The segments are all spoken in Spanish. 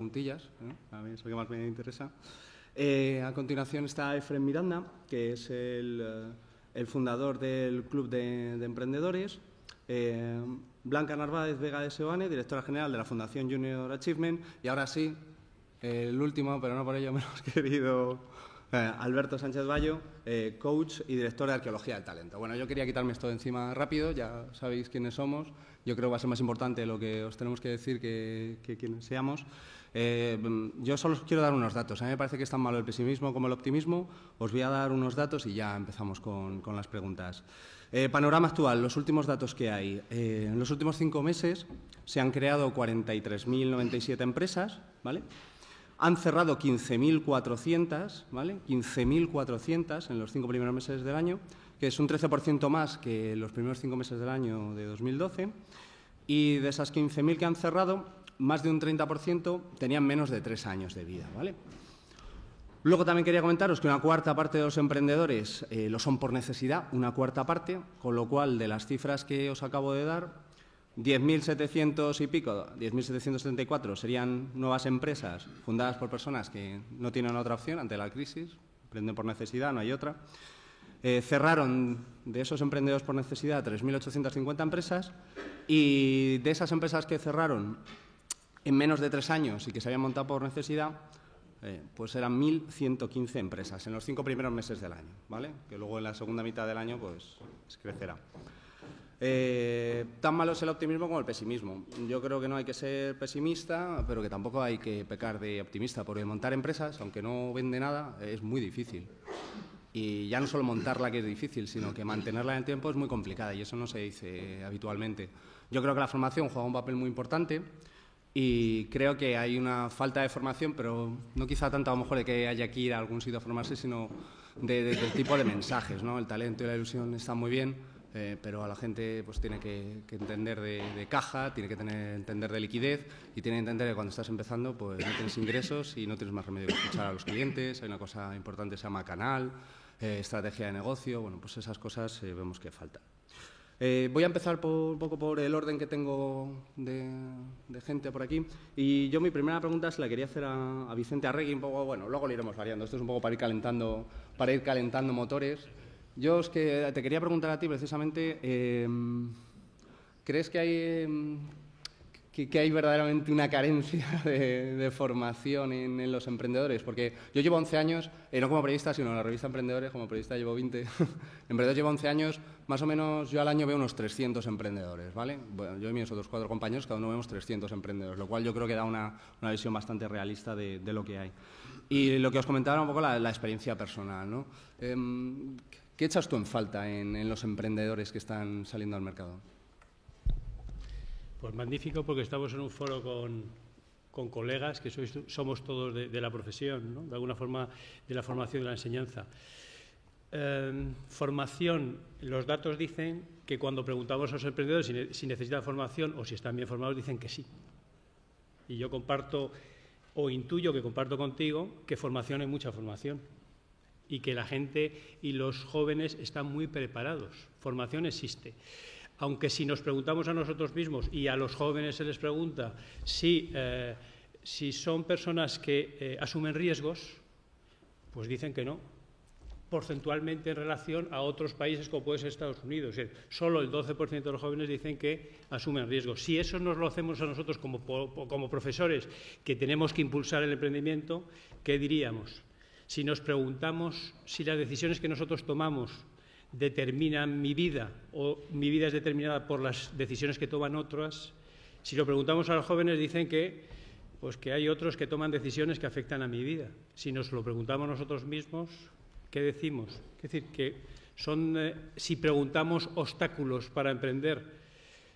Preguntillas, ¿no? A mí es lo que más me interesa. A continuación está Efrén Miranda, que es el fundador del Club de Emprendedores. Blanca Narváez Vega de Seoane, directora general de la Fundación Junior Achievement. Y ahora sí, el último, pero no por ello menos querido, Alberto Sánchez Bayo, coach y director de Arqueología del Talento. Bueno, yo quería quitarme esto de encima rápido, ya sabéis quiénes somos. Yo creo que va a ser más importante lo que os tenemos que decir que quiénes seamos. Yo solo os quiero dar unos datos. A mí me parece que es tan malo el pesimismo como el optimismo. Os voy a dar unos datos y ya empezamos con las preguntas. Panorama actual, los últimos datos que hay. En los últimos 5 meses se han creado 43.097 empresas, ¿vale? Han cerrado 15.400, ¿vale? 15.400 en los 5 primeros meses del año, que es un 13% más que los primeros 5 meses del año de 2012. Y de esas 15.000 que han cerrado, más de un 30% tenían menos de 3 años de vida, ¿vale? Luego también quería comentaros que una cuarta parte de los emprendedores lo son por necesidad, una cuarta parte, con lo cual de las cifras que os acabo de dar, 10.700 y pico, 10.774 serían nuevas empresas fundadas por personas que no tienen otra opción ante la crisis, emprenden por necesidad, no hay otra. Cerraron de esos emprendedores por necesidad 3.850 empresas y de esas empresas que cerraron en menos de 3 años y que se habían montado por necesidad, pues eran 1.115 empresas en los 5 primeros meses del año, ¿vale? Que luego en la segunda mitad del año pues crecerá. Tan malo es el optimismo como el pesimismo. Yo creo que no hay que ser pesimista, pero que tampoco hay que pecar de optimista, porque montar empresas, aunque no vende nada, es muy difícil. Y ya no solo montarla, que es difícil, sino que mantenerla en el tiempo es muy complicada y eso no se dice habitualmente. Yo creo que la formación juega un papel muy importante y creo que hay una falta de formación, pero no quizá tanto a lo mejor de que haya que ir a algún sitio a formarse, sino del tipo de mensajes, ¿no? El talento y la ilusión están muy bien, pero a la gente pues tiene que entender de caja, tiene que entender de liquidez y tiene que entender que cuando estás empezando pues no tienes ingresos y no tienes más remedio que escuchar a los clientes. Hay una cosa importante que se llama canal, estrategia de negocio, bueno, pues esas cosas vemos que faltan. Voy a empezar un poco por el orden que tengo de gente por aquí. Y yo mi primera pregunta se la quería hacer a Vicente Arregui, un poco, bueno, luego lo iremos variando. Esto es un poco para ir calentando motores. Yo te quería preguntar a ti precisamente, ¿crees que hay verdaderamente una carencia de formación en los emprendedores? Porque yo llevo 11 años, no como periodista, sino en la revista Emprendedores, como periodista llevo 20. Emprendedores llevo 11 años, más o menos yo al año veo unos 300 emprendedores, ¿vale? Bueno, yo y mis otros 4 compañeros, cada uno vemos 300 emprendedores, lo cual yo creo que da una visión bastante realista de lo que hay. Y lo que os comentaba era un poco la experiencia personal, ¿no? ¿Qué echas tú en falta en los emprendedores que están saliendo al mercado? Pues magnífico, porque estamos en un foro con colegas que somos todos de la profesión, ¿no? De alguna forma de la formación y la enseñanza. Formación, los datos dicen que cuando preguntamos a los emprendedores si necesitan formación o si están bien formados, dicen que sí. Y yo comparto o intuyo que comparto contigo que formación hay mucha formación y que la gente y los jóvenes están muy preparados. Formación existe. Aunque si nos preguntamos a nosotros mismos y a los jóvenes se les pregunta si son personas que asumen riesgos, pues dicen que no, porcentualmente en relación a otros países como puede ser Estados Unidos. Es decir, solo el 12% de los jóvenes dicen que asumen riesgos. Si eso nos lo hacemos a nosotros como profesores que tenemos que impulsar el emprendimiento, ¿qué diríamos? Si nos preguntamos si las decisiones que nosotros tomamos determinan mi vida o mi vida es determinada por las decisiones que toman otras, si lo preguntamos a los jóvenes dicen que hay otros que toman decisiones que afectan a mi vida. Si nos lo preguntamos nosotros mismos, ¿qué decimos? Es decir, que si preguntamos obstáculos para emprender,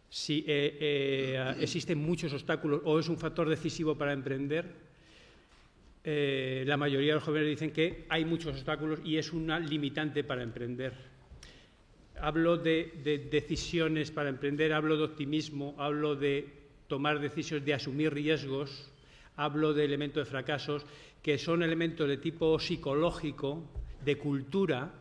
si existen muchos obstáculos o es un factor decisivo para emprender, la mayoría de los jóvenes dicen que hay muchos obstáculos y es una limitante para emprender. Hablo de decisiones para emprender, hablo de optimismo, hablo de tomar decisiones, de asumir riesgos, hablo de elementos de fracasos, que son elementos de tipo psicológico, de cultura,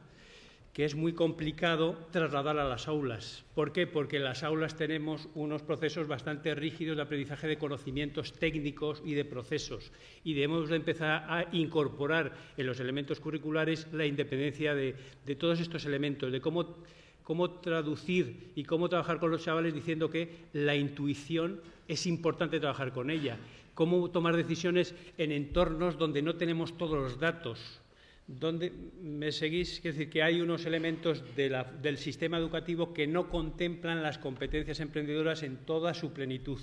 que es muy complicado trasladar a las aulas. ¿Por qué? Porque en las aulas tenemos unos procesos bastante rígidos de aprendizaje de conocimientos técnicos y de procesos, y debemos de empezar a incorporar en los elementos curriculares la independencia de todos estos elementos, de cómo traducir y cómo trabajar con los chavales diciendo que la intuición es importante trabajar con ella, cómo tomar decisiones en entornos donde no tenemos todos los datos. ¿Dónde me seguís? Es decir, que hay unos elementos del sistema educativo que no contemplan las competencias emprendedoras en toda su plenitud.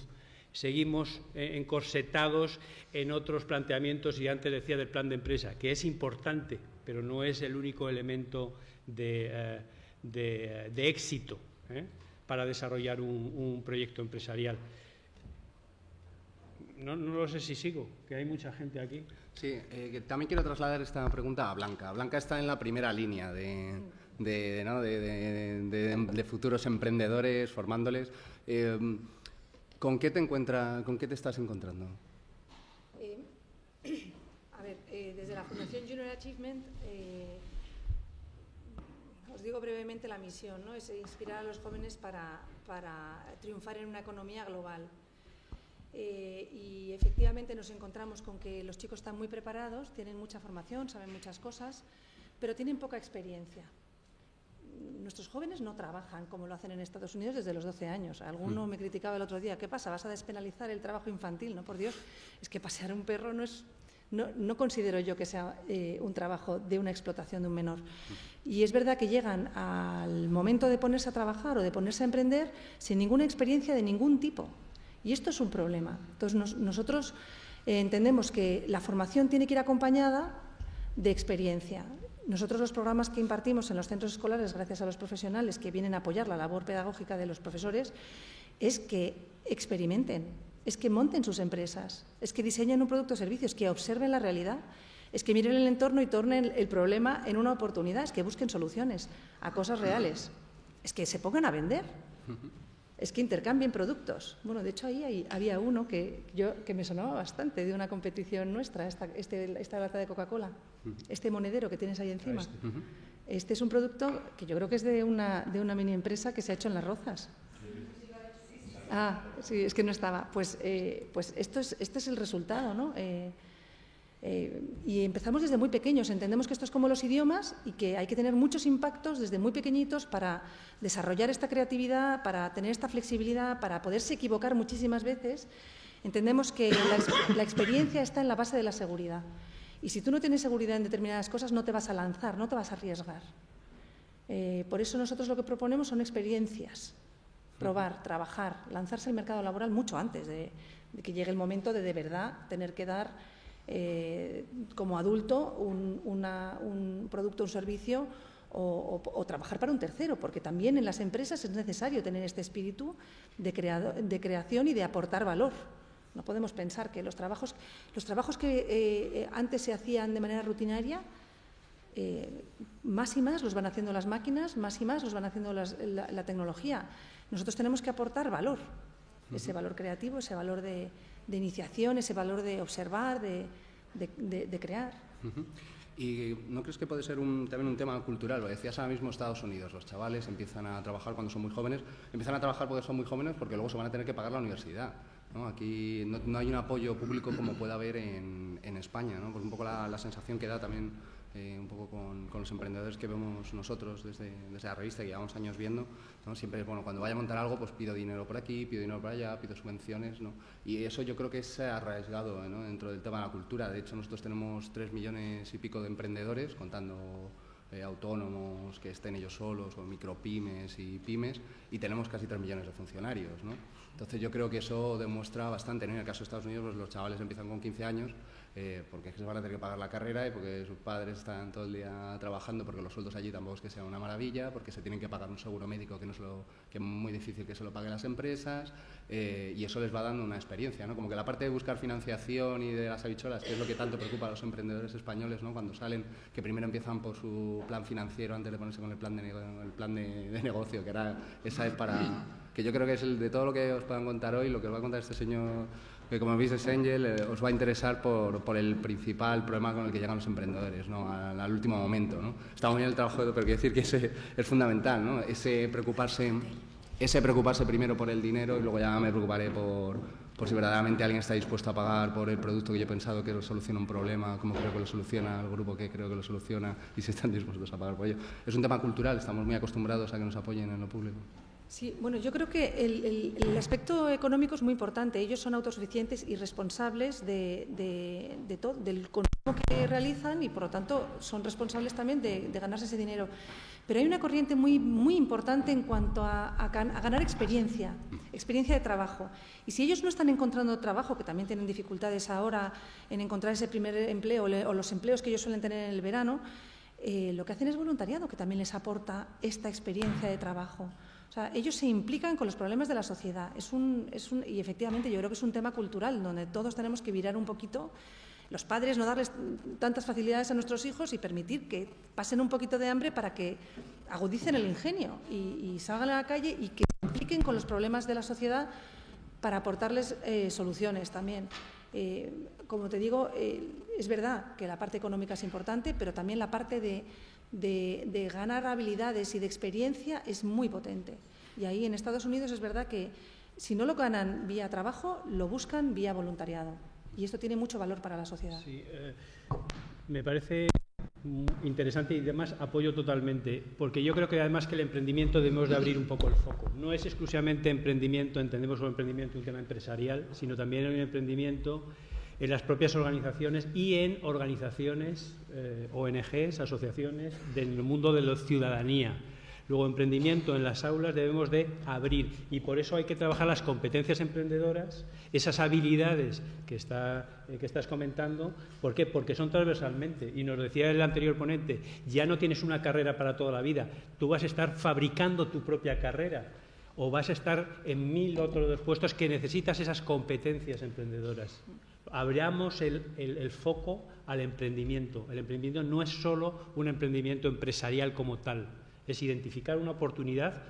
Seguimos encorsetados en otros planteamientos, y antes decía del plan de empresa, que es importante, pero no es el único elemento de éxito para desarrollar un proyecto empresarial. No lo sé si sigo, que hay mucha gente aquí. Sí, también quiero trasladar esta pregunta a Blanca. Blanca está en la primera línea de futuros emprendedores, formándoles. ¿Con qué te estás encontrando? A ver, desde la Fundación Junior Achievement, os digo brevemente la misión, ¿no? Es inspirar a los jóvenes para triunfar en una economía global. Y efectivamente nos encontramos con que los chicos están muy preparados, tienen mucha formación, saben muchas cosas, pero tienen poca experiencia. Nuestros jóvenes no trabajan como lo hacen en Estados Unidos desde los 12 años. Alguno me criticaba el otro día, ¿qué pasa? ¿Vas a despenalizar el trabajo infantil? No, por Dios, es que pasear un perro no considero yo que sea un trabajo de una explotación de un menor. Y es verdad que llegan al momento de ponerse a trabajar o de ponerse a emprender sin ninguna experiencia de ningún tipo. Y esto es un problema. Entonces, nosotros entendemos que la formación tiene que ir acompañada de experiencia. Nosotros los programas que impartimos en los centros escolares, gracias a los profesionales que vienen a apoyar la labor pedagógica de los profesores, es que experimenten, es que monten sus empresas, es que diseñen un producto o servicio, es que observen la realidad, es que miren el entorno y tornen el problema en una oportunidad, es que busquen soluciones a cosas reales, es que se pongan a vender. Es que intercambien productos. Bueno, de hecho, ahí había uno que me sonaba bastante de una competición nuestra, esta lata de Coca-Cola, este monedero que tienes ahí encima. Este es un producto que yo creo que es de una mini empresa que se ha hecho en Las Rozas. Ah, sí, es que no estaba. Pues este es el resultado, ¿no? Y empezamos desde muy pequeños. Entendemos que esto es como los idiomas y que hay que tener muchos impactos desde muy pequeñitos para desarrollar esta creatividad, para tener esta flexibilidad, para poderse equivocar muchísimas veces. Entendemos que la experiencia está en la base de la seguridad. Y si tú no tienes seguridad en determinadas cosas, no te vas a lanzar, no te vas a arriesgar. Por eso nosotros lo que proponemos son experiencias. Probar, trabajar, lanzarse al mercado laboral mucho antes de que llegue el momento de verdad tener que dar como adulto un producto, un servicio o trabajar para un tercero, porque también en las empresas es necesario tener este espíritu de creación y de aportar valor. No podemos pensar que los trabajos que antes se hacían de manera rutinaria, más y más los van haciendo las máquinas, más y más los van haciendo la tecnología. Nosotros tenemos que aportar valor, ese valor creativo, ese valor de iniciación, ese valor de observar, de crear. ¿Y no crees que puede ser también un tema cultural? Lo decías ahora mismo Estados Unidos, los chavales empiezan a trabajar cuando son muy jóvenes, empiezan a trabajar porque son muy jóvenes porque luego se van a tener que pagar la universidad, ¿no? Aquí no hay un apoyo público como puede haber en España, ¿no? Pues un poco la sensación que da también un poco con los emprendedores que vemos nosotros desde la revista, que llevamos años viendo, ¿no? Siempre, bueno, cuando vaya a montar algo, pues pido dinero por aquí, pido dinero por allá, pido subvenciones, ¿no? Y eso yo creo que es arriesgado, ¿no? Dentro del tema de la cultura. De hecho, nosotros tenemos 3 millones y pico de emprendedores, contando autónomos que estén ellos solos, o micropymes y pymes, y tenemos casi 3 millones de funcionarios, ¿no? Entonces yo creo que eso demuestra bastante, ¿no? En el caso de Estados Unidos, pues los chavales empiezan con 15 años, porque es que se van a tener que pagar la carrera y porque sus padres están todo el día trabajando, porque los sueldos allí tampoco es que sea una maravilla, porque se tienen que pagar un seguro médico que es muy difícil que se lo paguen las empresas, y eso les va dando una experiencia, ¿no? Como que la parte de buscar financiación y de las habichuelas, que es lo que tanto preocupa a los emprendedores españoles, ¿no? Cuando salen, que primero empiezan por su plan financiero antes de ponerse con el plan de negocio, que esa es para... que yo creo que es de todo lo que os puedan contar hoy, lo que os va a contar este señor que como Business Angel os va a interesar por el principal problema con el que llegan los emprendedores, ¿no? Al último momento, ¿no? Está muy bien el trabajo, pero quiero decir que ese es fundamental, ¿no? Ese preocuparse primero por el dinero y luego ya me preocuparé por si verdaderamente alguien está dispuesto a pagar por el producto que yo he pensado que soluciona un problema, como creo que lo soluciona, el grupo que creo que lo soluciona, y si están dispuestos a pagar por ello. Es un tema cultural, estamos muy acostumbrados a que nos apoyen en lo público. Sí, bueno, yo creo que el aspecto económico es muy importante. Ellos son autosuficientes y responsables de todo, del consumo que realizan, y por lo tanto son responsables también de ganarse ese dinero. Pero hay una corriente muy, muy importante en cuanto a ganar experiencia de trabajo. Y si ellos no están encontrando trabajo, que también tienen dificultades ahora en encontrar ese primer empleo o los empleos que ellos suelen tener en el verano, lo que hacen es voluntariado, que también les aporta esta experiencia de trabajo. O sea, ellos se implican con los problemas de la sociedad. Y efectivamente yo creo que es un tema cultural donde todos tenemos que virar un poquito. Los padres, no darles tantas facilidades a nuestros hijos y permitir que pasen un poquito de hambre para que agudicen el ingenio y salgan a la calle y que se impliquen con los problemas de la sociedad para aportarles soluciones también. Como te digo, es verdad que la parte económica es importante, pero también la parte de ganar habilidades y de experiencia es muy potente. Y ahí en Estados Unidos es verdad que si no lo ganan vía trabajo, lo buscan vía voluntariado. Y esto tiene mucho valor para la sociedad. Sí, me parece interesante y además apoyo totalmente, porque yo creo que además que el emprendimiento debemos de abrir un poco el foco. No es exclusivamente emprendimiento, entendemos como emprendimiento un tema empresarial, sino también un emprendimiento en las propias organizaciones y en organizaciones, ONGs, asociaciones del mundo de la ciudadanía. Luego, emprendimiento en las aulas debemos de abrir, y por eso hay que trabajar las competencias emprendedoras, esas habilidades que estás comentando. ¿Por qué? Porque son transversalmente, y nos decía el anterior ponente, ya no tienes una carrera para toda la vida, tú vas a estar fabricando tu propia carrera, o vas a estar en 1000 otros puestos que necesitas esas competencias emprendedoras. Abramos el foco al emprendimiento. El emprendimiento no es solo un emprendimiento empresarial como tal, es identificar una oportunidad,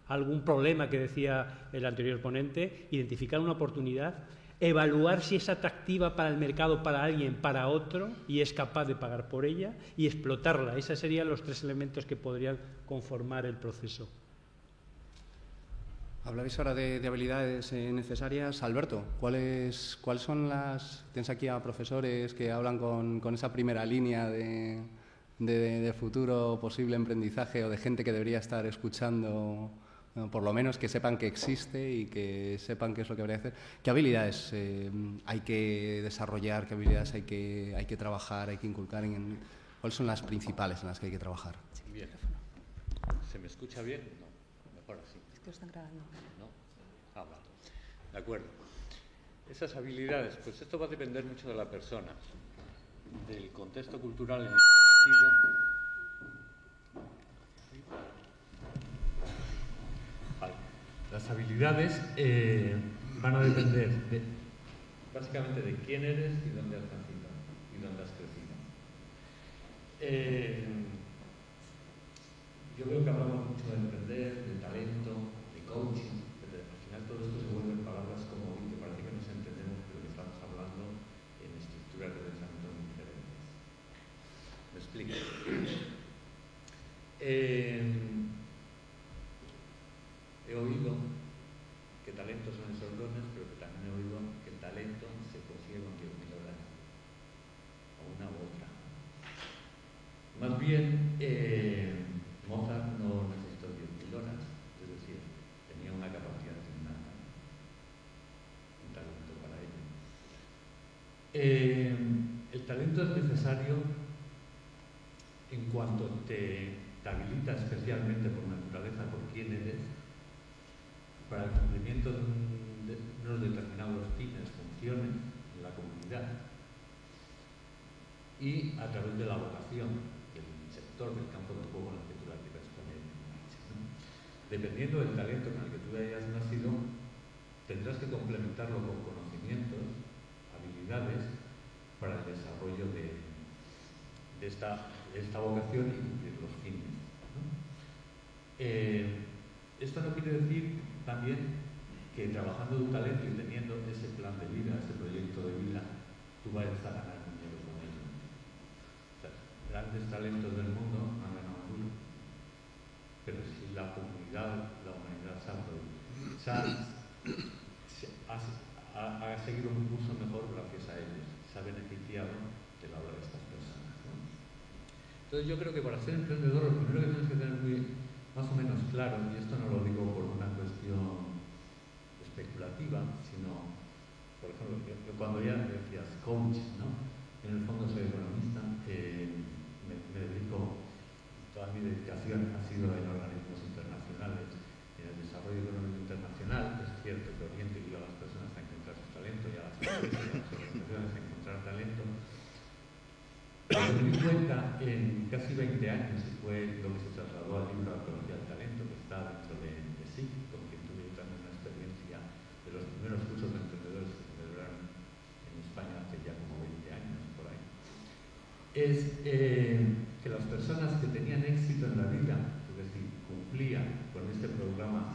algún problema que decía el anterior ponente, identificar una oportunidad, evaluar si es atractiva para el mercado, para alguien, para otro, y es capaz de pagar por ella, y explotarla. Esos serían los 3 elementos que podrían conformar el proceso. Hablabais ahora de habilidades necesarias. Alberto, ¿cuáles son las...? Tienes aquí a profesores que hablan con esa primera línea de futuro posible emprendizaje, o de gente que debería estar escuchando, por lo menos que sepan que existe y que sepan qué es lo que habría que hacer. ¿Qué habilidades hay que desarrollar? ¿Qué habilidades hay que trabajar, hay que inculcar? ¿Cuáles son las principales en las que hay que trabajar? Bien. ¿Se me escucha bien? No, mejor así. Es que lo están grabando. ¿No? Habla. De acuerdo. Esas habilidades, pues esto va a depender mucho de la persona, del contexto cultural en el que ha nacido. Vale. Las habilidades van a depender básicamente de quién eres y dónde has nacido y dónde has crecido. Yo creo que hablamos mucho de emprender, de talento, de coaching, pero al final todo esto se vuelven palabras como que parece que nos entendemos, pero que estamos hablando en estructuras de pensamiento muy diferentes. ¿Me explico? He oído que talento son esos dones, pero que también he oído que el talento se consigue con 10.000 horas, o una u otra. Más bien, Mozart no necesitó 10.000 horas, es decir, tenía una capacidad innata, un talento para ello. El talento es necesario en cuanto te habilita especialmente por naturaleza, por quién eres, para el cumplimiento de unos determinados fines, funciones en la comunidad, y a través de la vocación del sector, del campo de juego en el que tú la quieras poner en marcha, ¿no? Dependiendo del talento con el que tú hayas nacido, tendrás que complementarlo con conocimientos, habilidades, para el desarrollo de esta vocación y cumplir los fines, ¿no? Esto no quiere decir también que trabajando de un talento y teniendo ese plan de vida, ese proyecto de vida, tú vayas a ganar dinero con ello. O sea, grandes talentos del mundo han ganado duro, pero si la comunidad, la humanidad ha seguido un curso mejor gracias a ellos, se ha beneficiado de la obra de estas personas, ¿no? Entonces yo creo que para ser emprendedor lo primero que tienes que tener más o menos claro, y esto no lo digo por una cuestión especulativa, sino, por ejemplo, yo cuando ya decías coach, ¿no? En el fondo soy economista, me dedico, toda mi dedicación ha sido en organismos internacionales, en el desarrollo económico internacional. Es cierto que oriento y guío a las personas a encontrar su talento y a las empresas y a las organizaciones a encontrar talento. Pero me di cuenta en casi 20 años, y fue lo que se trasladó al libro Arqueología del Talento, que está dentro de SIC, con quien tuve también una experiencia de los primeros cursos de emprendedores que se celebraron en España hace ya como 20 años, por ahí. Es que las personas que tenían éxito en la vida, es decir, cumplían con este programa,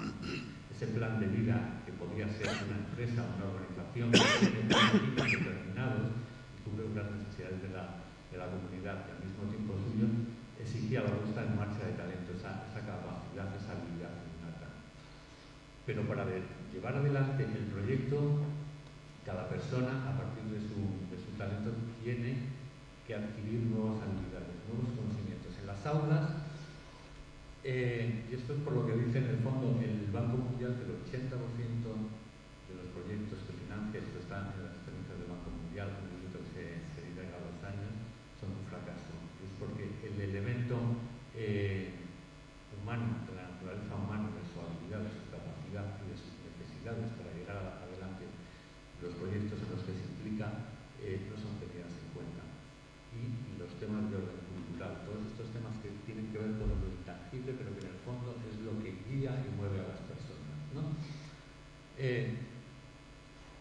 ese plan de vida que podía ser una empresa, una organización que tiene objetivos determinados y cubre unas necesidades de la comunidad, que al mismo tiempo suyo exigía la puesta en marcha de talento, esa capacidad, esa habilidad innata. Pero para llevar adelante el proyecto, cada persona, a partir de su talento, tiene que adquirir nuevas habilidades, nuevos conocimientos. En las aulas, y esto es por lo que dice en el fondo el Banco Mundial, que el 80% de los proyectos que financia, esto está en las experiencias del Banco Mundial, un proyecto que se edita cada 2 años, son un fracaso. Es porque el elemento humano, de la naturaleza humana, de su habilidad, de su capacidad y de sus necesidades para llegar adelante, los proyectos en los que se implica no son tenidas en cuenta. Y los temas de orden cultural, todos estos temas que tienen que ver con lo intangible, pero que en el fondo es lo que guía y mueve a las personas, ¿no?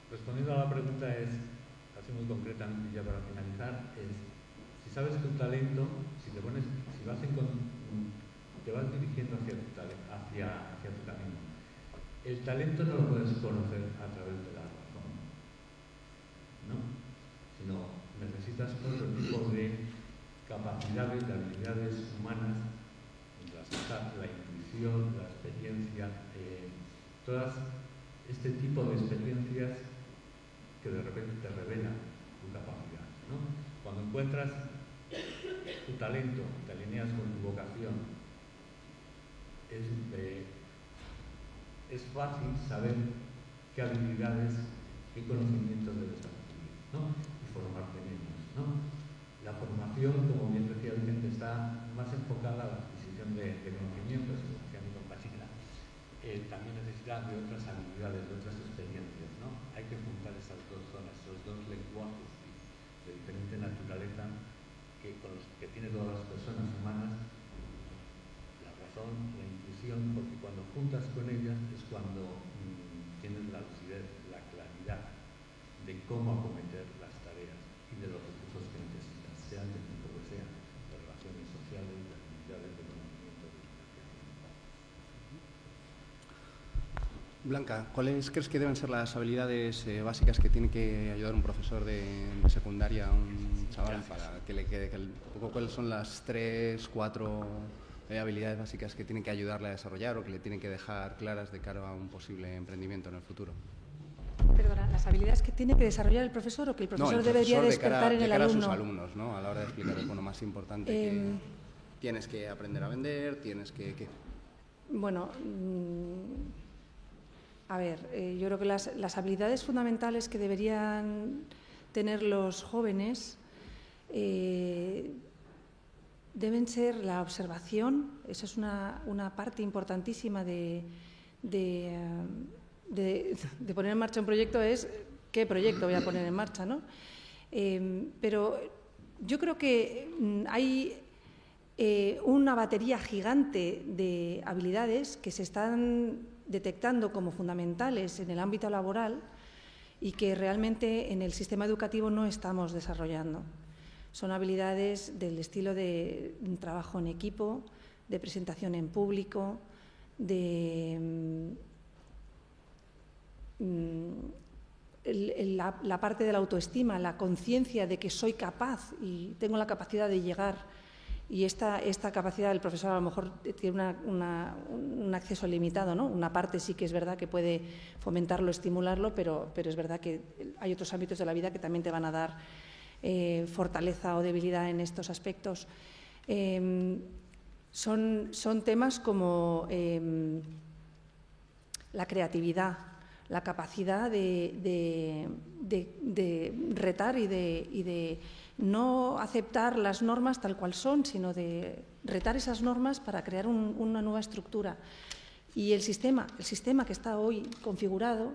Respondiendo a la pregunta así muy concretamente ya para finalizar, si sabes tu talento, te vas dirigiendo hacia tu camino. El talento no lo puedes conocer a través de la razón, ¿no? Sino necesitas otro tipo de capacidades, de habilidades humanas, la intuición, la experiencia, todas este tipo de experiencias que de repente te revelan tu capacidad, ¿no? Cuando encuentras tu talento, te alineas con tu vocación, es fácil saber qué habilidades, qué conocimientos debes adquirir, ¿no? Y formarte en ellos, ¿no? La formación, como bien decía Vicente, está más enfocada a la adquisición de conocimientos, como decía mi compañera. También necesita de otras habilidades, de otras experiencias, ¿no? Hay que juntar esas dos zonas, esos dos lenguajes de diferente naturaleza con los que tienen todas las personas humanas, la razón, la intuición, porque cuando juntas con ellas es cuando tienes la lucidez, la claridad de cómo acometer las tareas y de los recursos que necesitas, sean de tipo que sean, de relaciones sociales, de actividades, de conocimiento, de financiación. Blanca, ¿cuáles crees que deben ser las habilidades básicas que tiene que ayudar un profesor de secundaria a un chaval para que le quede? ¿Cuáles son las 3, 4 habilidades básicas que tienen que ayudarle a desarrollar o que le tienen que dejar claras de cara a un posible emprendimiento en el futuro? Perdona, ¿las habilidades que tiene que desarrollar el profesor o que el profesor debería despertar en el alumno? De cara a sus alumnos, ¿no? A la hora de explicar lo más importante que tienes que aprender a vender, tienes que... Bueno, a ver, yo creo que las habilidades fundamentales que deberían tener los jóvenes deben ser la observación. Esa es una parte importantísima de poner en marcha un proyecto, es qué proyecto voy a poner en marcha, ¿no? Pero yo creo que hay una batería gigante de habilidades que se están detectando como fundamentales en el ámbito laboral y que realmente en el sistema educativo no estamos desarrollando. Son habilidades del estilo de trabajo en equipo, de presentación en público, de la parte de la autoestima, la conciencia de que soy capaz y tengo la capacidad de llegar, y esta capacidad del profesor a lo mejor tiene un acceso limitado, ¿no? Una parte sí que es verdad que puede fomentarlo, estimularlo, pero es verdad que hay otros ámbitos de la vida que también te van a dar fortaleza o debilidad en estos aspectos. Son temas como la creatividad, la capacidad de retar y de no aceptar las normas tal cual son, sino de retar esas normas para crear una nueva estructura. Y el sistema que está hoy configurado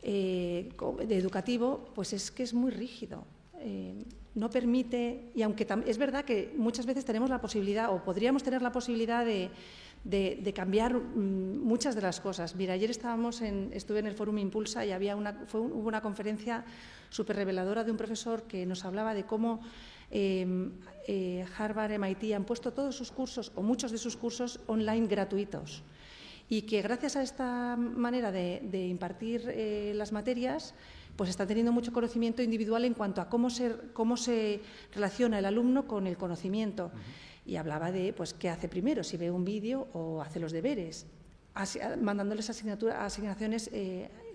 de educativo, pues es que es muy rígido. No permite, y aunque es verdad que muchas veces tenemos la posibilidad, o podríamos tener la posibilidad de cambiar muchas de las cosas. Mira, ayer estuve en el Fórum Impulsa y hubo una conferencia súper reveladora de un profesor que nos hablaba de cómo Harvard, MIT han puesto todos sus cursos, o muchos de sus cursos, online gratuitos. Y que gracias a esta manera de impartir las materias, pues está teniendo mucho conocimiento individual en cuanto a cómo se relaciona el alumno con el conocimiento. Y hablaba de pues, qué hace primero, si ve un vídeo o hace los deberes, mandándoles asignaciones,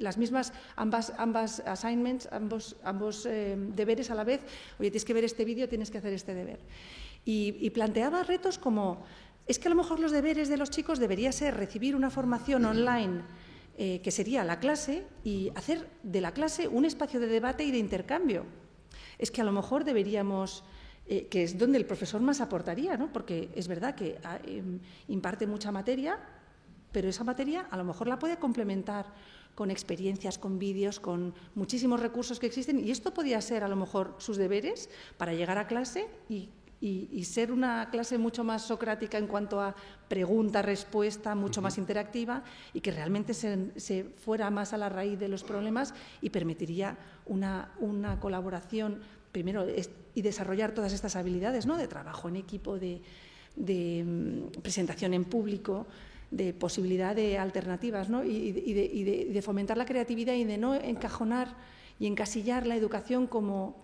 las mismas, ambas assignments, ambos deberes a la vez. Oye, tienes que ver este vídeo, tienes que hacer este deber. Y planteaba retos como, es que a lo mejor los deberes de los chicos debería ser recibir una formación online, que sería la clase, y hacer de la clase un espacio de debate y de intercambio. Es que a lo mejor deberíamos, que es donde el profesor más aportaría, ¿no? Porque es verdad que imparte mucha materia, pero esa materia a lo mejor la puede complementar con experiencias, con vídeos, con muchísimos recursos que existen, y esto podría ser a lo mejor sus deberes para llegar a clase y ser una clase mucho más socrática en cuanto a pregunta-respuesta, mucho más interactiva, y que realmente se fuera más a la raíz de los problemas y permitiría una colaboración, primero, y desarrollar todas estas habilidades, ¿no? De trabajo en equipo, de presentación en público, de posibilidad de alternativas, ¿no? y de fomentar la creatividad y de no encajonar y encasillar la educación como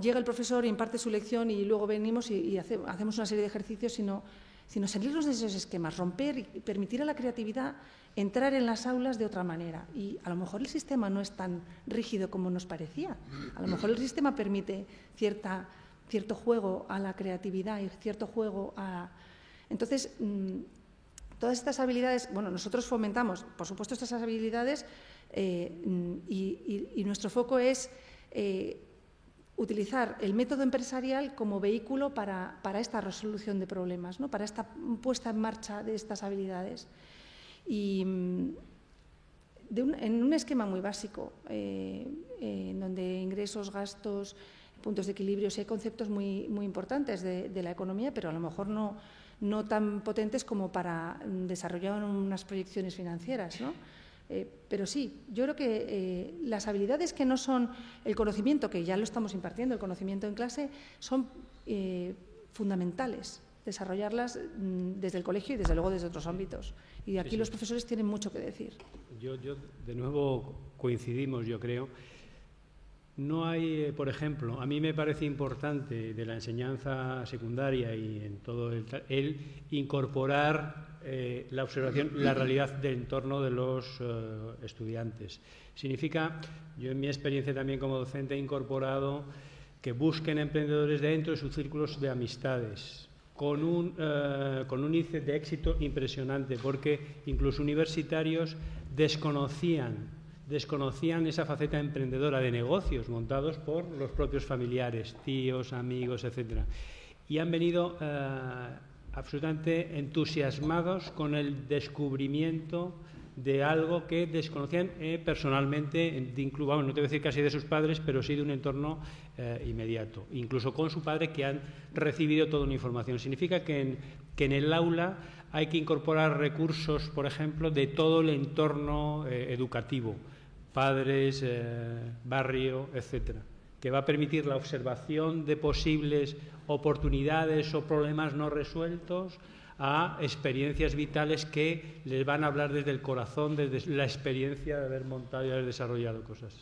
llega el profesor, imparte su lección y luego venimos y hacemos una serie de ejercicios, sino salirnos de esos esquemas, romper y permitir a la creatividad entrar en las aulas de otra manera. Y a lo mejor el sistema no es tan rígido como nos parecía. A lo mejor el sistema permite cierto juego a la creatividad y cierto juego a... Entonces, todas estas habilidades, bueno, nosotros fomentamos, por supuesto, estas habilidades y nuestro foco es utilizar el método empresarial como vehículo para esta resolución de problemas, ¿no? Para esta puesta en marcha de estas habilidades. Y en un esquema muy básico, en donde ingresos, gastos, puntos de equilibrio, sí hay conceptos muy importantes de la economía, pero a lo mejor no tan potentes como para desarrollar unas proyecciones financieras, ¿no? Pero sí, yo creo que las habilidades que no son el conocimiento, que ya lo estamos impartiendo, el conocimiento en clase, son fundamentales, desarrollarlas desde el colegio y desde luego desde otros ámbitos. Y aquí los profesores tienen mucho que decir. Yo de nuevo coincidimos, yo creo. No hay, por ejemplo, a mí me parece importante de la enseñanza secundaria y en todo el incorporar la observación, la realidad del entorno de los estudiantes. Significa, yo en mi experiencia también como docente he incorporado que busquen emprendedores dentro de sus círculos de amistades, con un índice de éxito impresionante, porque incluso universitarios desconocían esa faceta emprendedora de negocios montados por los propios familiares, tíos, amigos, etc. Y han venido absolutamente entusiasmados con el descubrimiento de algo que desconocían personalmente, no te voy a decir casi de sus padres, pero sí de un entorno inmediato, incluso con su padre, que han recibido toda una información. Significa que en el aula hay que incorporar recursos, por ejemplo, de todo el entorno educativo, padres, barrio, etcétera, que va a permitir la observación de posibles oportunidades o problemas no resueltos, a experiencias vitales que les van a hablar desde el corazón, desde la experiencia de haber montado y haber desarrollado cosas.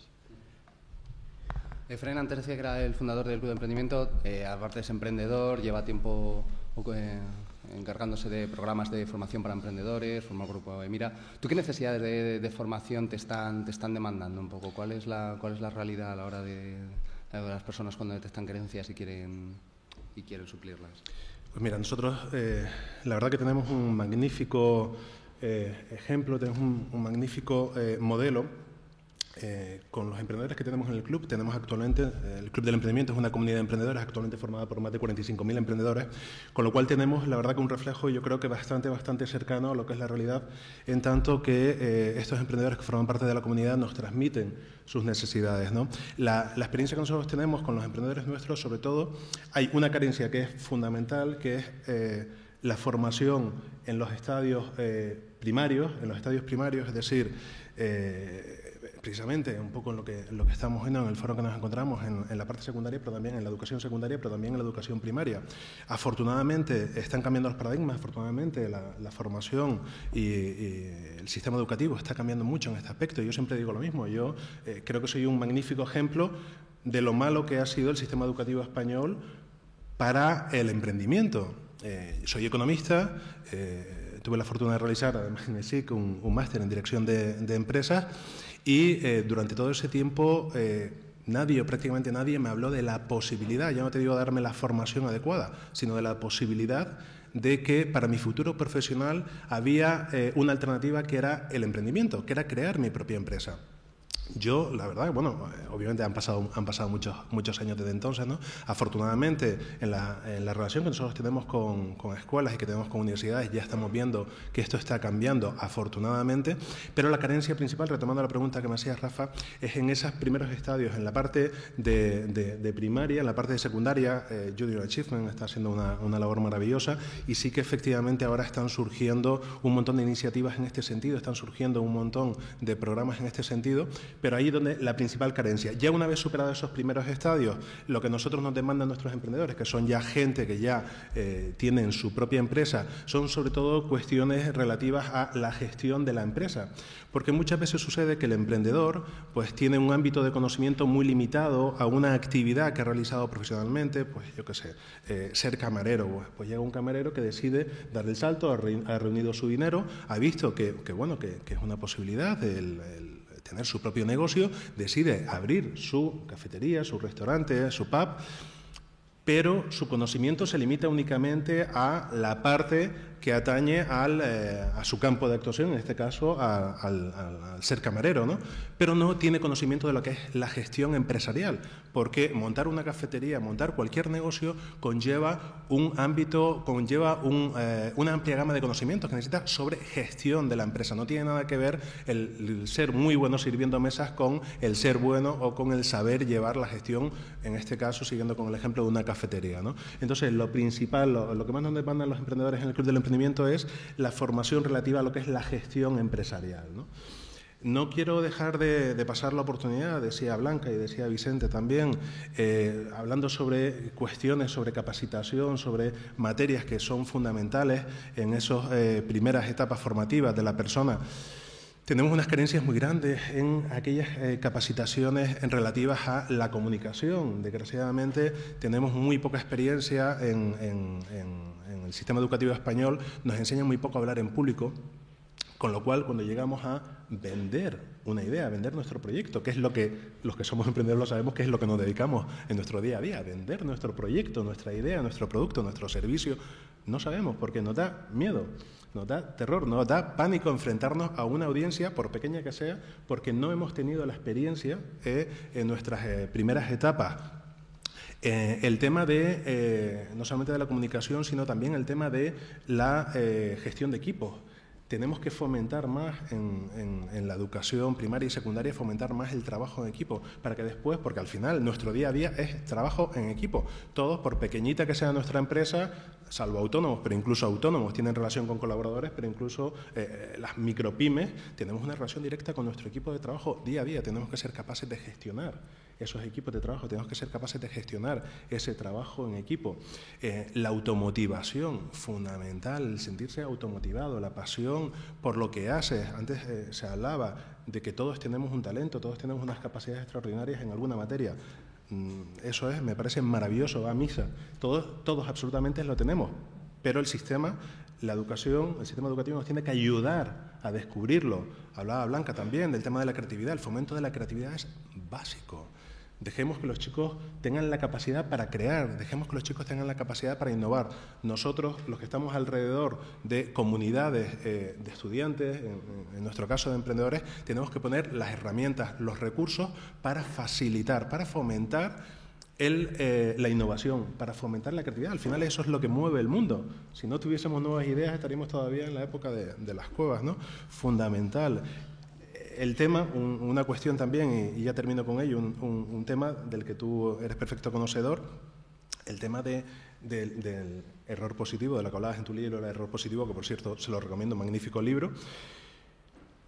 Efraín antes decía que era el fundador del Club de Emprendimiento, aparte es emprendedor, lleva tiempo encargándose de programas de formación para emprendedores, forma el grupo Emira. ¿Tú qué necesidades de formación te están demandando un poco? ¿Cuál es la realidad a la hora de las personas cuando detectan carencias y quieren suplirlas? Pues mira, nosotros la verdad que tenemos un magnífico ejemplo, tenemos un magnífico modelo con los emprendedores que tenemos en el club. Tenemos actualmente, el Club del Emprendimiento es una comunidad de emprendedores actualmente formada por más de 45.000 emprendedores, con lo cual tenemos, la verdad, que un reflejo, yo creo que bastante cercano a lo que es la realidad, en tanto que estos emprendedores que forman parte de la comunidad nos transmiten sus necesidades, ¿no? La experiencia que nosotros tenemos con los emprendedores nuestros, sobre todo, hay una carencia que es fundamental, que es la formación en los estadios primarios, es decir, precisamente un poco en lo que estamos viendo en el foro que nos encontramos en la parte secundaria, pero también en la educación secundaria, pero también en la educación primaria. Afortunadamente están cambiando los paradigmas, afortunadamente la formación y el sistema educativo está cambiando mucho en este aspecto. Yo siempre digo lo mismo, yo creo que soy un magnífico ejemplo de lo malo que ha sido el sistema educativo español para el emprendimiento. Soy economista, tuve la fortuna de realizar, además en el SIC, un máster en dirección de empresas, y durante todo ese tiempo nadie o prácticamente nadie me habló de la posibilidad, ya no te digo darme la formación adecuada, sino de la posibilidad de que para mi futuro profesional había una alternativa que era el emprendimiento, que era crear mi propia empresa. Yo, la verdad, bueno, obviamente han pasado muchos años desde entonces, ¿no? Afortunadamente, en la relación que nosotros tenemos con escuelas y que tenemos con universidades, ya estamos viendo que esto está cambiando, afortunadamente, pero la carencia principal, retomando la pregunta que me hacía Rafa, es en esos primeros estadios, en la parte de primaria, en la parte de secundaria. Junior Achievement está haciendo una labor maravillosa, y sí que efectivamente ahora están surgiendo un montón de iniciativas en este sentido, están surgiendo un montón de programas en este sentido, pero ahí es donde la principal carencia. Ya una vez superados esos primeros estadios, lo que nosotros nos demandan nuestros emprendedores, que son ya gente que ya tienen su propia empresa, son sobre todo cuestiones relativas a la gestión de la empresa. Porque muchas veces sucede que el emprendedor pues tiene un ámbito de conocimiento muy limitado a una actividad que ha realizado profesionalmente, pues yo qué sé, ser camarero. Pues llega un camarero que decide dar el salto, ha reunido su dinero, ha visto que es una posibilidad tener su propio negocio, decide abrir su cafetería, su restaurante, su pub, pero su conocimiento se limita únicamente a la parte que atañe a su campo de actuación, en este caso al ser camarero, ¿no? Pero no tiene conocimiento de lo que es la gestión empresarial, porque montar una cafetería, montar cualquier negocio conlleva un ámbito, una amplia gama de conocimientos que necesita sobre gestión de la empresa. No tiene nada que ver el ser muy bueno sirviendo mesas con el ser bueno o con el saber llevar la gestión, en este caso, siguiendo con el ejemplo de una cafetería, ¿no? Entonces, lo principal, lo que más nos demandan los emprendedores en el Club del Emprendimiento es la formación relativa a lo que es la gestión empresarial, ¿no? No quiero dejar de pasar la oportunidad, decía Blanca y decía Vicente también, hablando sobre cuestiones, sobre capacitación, sobre materias que son fundamentales en esas primeras etapas formativas de la persona. Tenemos unas carencias muy grandes en aquellas capacitaciones relativas a la comunicación. Desgraciadamente, tenemos muy poca experiencia en el sistema educativo español, nos enseñan muy poco a hablar en público, con lo cual, cuando llegamos a vender una idea, a vender nuestro proyecto, que es lo que los que somos emprendedores lo sabemos, que es lo que nos dedicamos en nuestro día a día, a vender nuestro proyecto, nuestra idea, nuestro producto, nuestro servicio, no sabemos, porque nos da miedo. Nos da terror, nos da pánico enfrentarnos a una audiencia, por pequeña que sea, porque no hemos tenido la experiencia en nuestras primeras etapas. El tema no solamente de la comunicación, sino también el tema de la gestión de equipos. Tenemos que fomentar más en la educación primaria y secundaria, fomentar más el trabajo en equipo, para que después, porque al final nuestro día a día es trabajo en equipo. Todos, por pequeñita que sea nuestra empresa, salvo autónomos, pero incluso autónomos tienen relación con colaboradores, pero incluso las micropymes, tenemos una relación directa con nuestro equipo de trabajo día a día. Tenemos que ser capaces de gestionar esos equipos de trabajo, tenemos que ser capaces de gestionar ese trabajo en equipo. La automotivación, fundamental, el sentirse automotivado, la pasión por lo que haces. Antes se hablaba de que todos tenemos un talento, todos tenemos unas capacidades extraordinarias en alguna materia. Eso me parece maravilloso, va a misa. Todos absolutamente lo tenemos, pero el sistema educativo nos tiene que ayudar a descubrirlo. Hablaba Blanca también del tema de la creatividad. El fomento de la creatividad es básico. Dejemos que los chicos tengan la capacidad para crear, dejemos que los chicos tengan la capacidad para innovar. Nosotros, los que estamos alrededor de comunidades de estudiantes, en nuestro caso de emprendedores, tenemos que poner las herramientas, los recursos para facilitar, para fomentar la innovación, para fomentar la creatividad. Al final eso es lo que mueve el mundo. Si no tuviésemos nuevas ideas estaríamos todavía en la época de las cuevas, ¿no? Fundamental. El tema, una cuestión también, y ya termino con ello, un tema del que tú eres perfecto conocedor, el tema del error positivo, de lo que hablabas en tu libro, el error positivo, que por cierto se lo recomiendo, magnífico libro.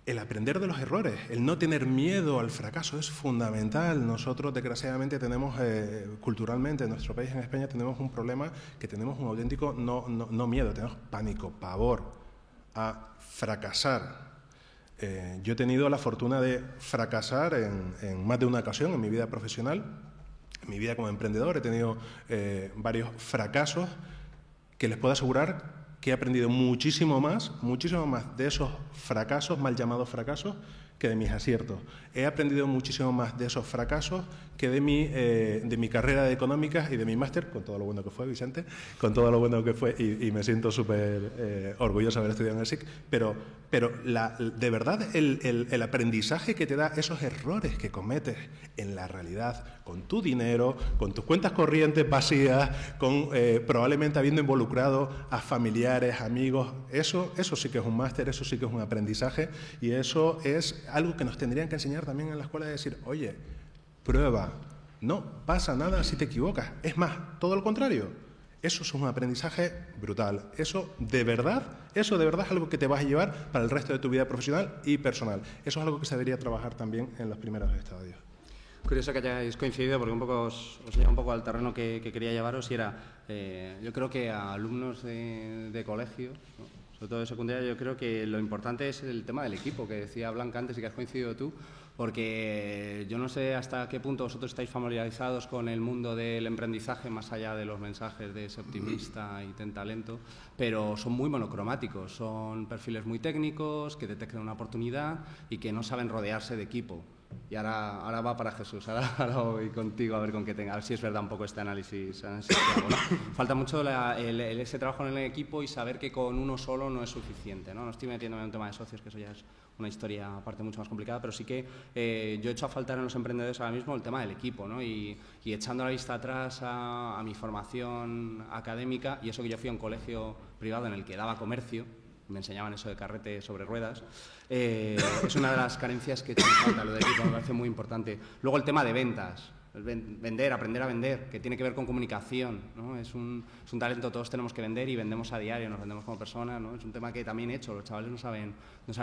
El aprender de los errores, el no tener miedo al fracaso es fundamental. Nosotros, desgraciadamente, tenemos, culturalmente, en nuestro país, en España, tenemos un problema que tenemos un auténtico, no miedo, tenemos pánico, pavor a fracasar. Yo he tenido la fortuna de fracasar en más de una ocasión en mi vida profesional, en mi vida como emprendedor. He tenido varios fracasos que les puedo asegurar que he aprendido muchísimo más de esos fracasos, mal llamados fracasos, que de mis aciertos. He aprendido muchísimo más de esos fracasos que de mi carrera de económicas y de mi máster, con todo lo bueno que fue, Vicente, con todo lo bueno que fue, y me siento súper orgulloso de haber estudiado en el SIC, pero de verdad el aprendizaje que te da esos errores que cometes en la realidad, con tu dinero, con tus cuentas corrientes vacías, con probablemente habiendo involucrado a familiares, amigos, eso sí que es un máster, eso sí que es un aprendizaje, y eso es algo que nos tendrían que enseñar también en la escuela, de decir, oye, prueba, no pasa nada si te equivocas. Es más, todo lo contrario. Eso es un aprendizaje brutal. Eso de verdad es algo que te vas a llevar para el resto de tu vida profesional y personal. Eso es algo que se debería trabajar también en los primeros estadios. Curioso que hayáis coincidido, porque un poco os lleva un poco al terreno que quería llevaros, y era, yo creo que a alumnos de colegio, ¿no?, sobre todo de secundaria, yo creo que lo importante es el tema del equipo, que decía Blanca antes y que has coincidido tú, porque yo no sé hasta qué punto vosotros estáis familiarizados con el mundo del emprendizaje, más allá de los mensajes de ese optimista y ten talento, pero son muy monocromáticos, son perfiles muy técnicos, que detectan una oportunidad y que no saben rodearse de equipo. Y ahora va para Jesús, ahora voy contigo a ver con qué tenga, a ver si es verdad un poco este análisis que hago, ¿no? Falta mucho ese trabajo en el equipo y saber que con uno solo no es suficiente, ¿no? No estoy metiéndome en un tema de socios, que eso ya es una historia aparte mucho más complicada, pero sí que yo he hecho a faltar en los emprendedores ahora mismo el tema del equipo, ¿no? Y echando la vista atrás a mi formación académica, y eso que yo fui a un colegio privado en el que daba comercio, me enseñaban eso de carrete sobre ruedas, es una de las carencias que he hecho en falta, lo del equipo, me parece muy importante. Luego el tema de ventas, vender, aprender a vender, que tiene que ver con comunicación, ¿no? Es un talento, todos tenemos que vender y vendemos a diario, nos vendemos como personas, ¿no? Es un tema que también he hecho, los chavales no saben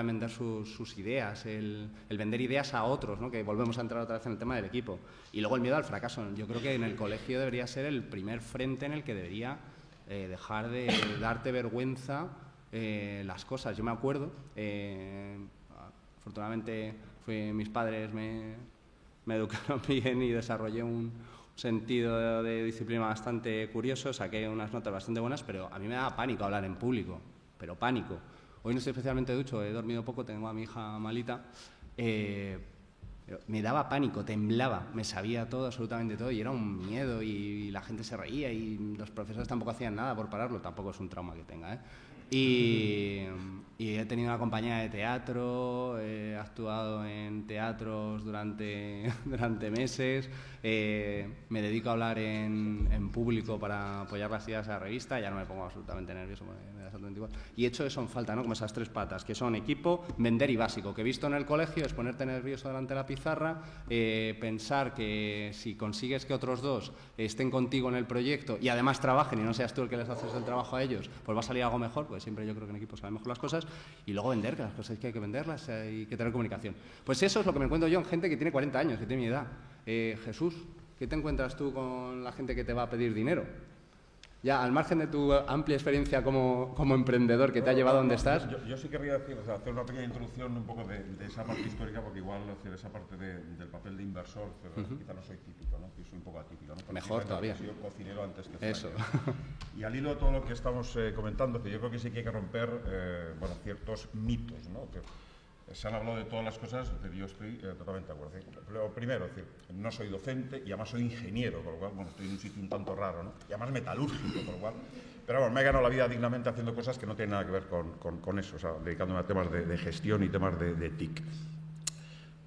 vender sus ideas, el vender ideas a otros, ¿no? Que volvemos a entrar otra vez en el tema del equipo. Y luego el miedo al fracaso. Yo creo que en el colegio debería ser el primer frente en el que debería dejar de darte vergüenza las cosas. Yo me acuerdo, afortunadamente mis padres me educaron bien y desarrollé un sentido de disciplina bastante curioso, saqué unas notas bastante buenas, pero a mí me daba pánico hablar en público, pero pánico. Hoy no estoy especialmente ducho, he dormido poco, tengo a mi hija malita, me daba pánico, temblaba, me sabía todo, absolutamente todo, y era un miedo, y la gente se reía y los profesores tampoco hacían nada por pararlo, tampoco es un trauma que tenga, Y he tenido una compañía de teatro, he actuado en teatros durante meses, me dedico a hablar en público para apoyar las ideas de la revista, ya no me pongo absolutamente nervioso, me da absolutamente igual. Y he hecho eso en falta, ¿no? Como esas tres patas, que son equipo, vender y básico, que he visto en el colegio es ponerte nervioso delante de la pizarra, pensar que si consigues que otros dos estén contigo en el proyecto y además trabajen y no seas tú el que les haces el trabajo a ellos, pues va a salir algo mejor, pues siempre yo creo que en equipo saben mejor las cosas, y luego vender, que las cosas que hay que venderlas, hay que tener comunicación. Pues eso es lo que me encuentro yo en gente que tiene 40 años, que tiene mi edad. Jesús, ¿qué te encuentras tú con la gente que te va a pedir dinero? Ya, al margen de tu amplia experiencia como emprendedor que te ha llevado a donde estás. Yo sí querría decir, o sea, hacer una pequeña introducción un poco de esa parte histórica, porque igual esa parte del papel de inversor, quizá no soy típico, ¿no? Yo soy un poco atípico, ¿no? Porque mejor todavía. He sido cocinero antes que eso. Y al hilo de todo lo que estamos comentando, que yo creo que sí que hay que romper ciertos mitos, ¿no? Que se han hablado de todas las cosas, yo estoy totalmente de acuerdo. Lo primero, es decir, no soy docente y además soy ingeniero, con lo cual, bueno, estoy en un sitio un tanto raro, ¿no? Y además metalúrgico, con lo cual... Pero bueno, me he ganado la vida dignamente haciendo cosas que no tienen nada que ver con eso, o sea, dedicándome a temas de gestión y temas de TIC.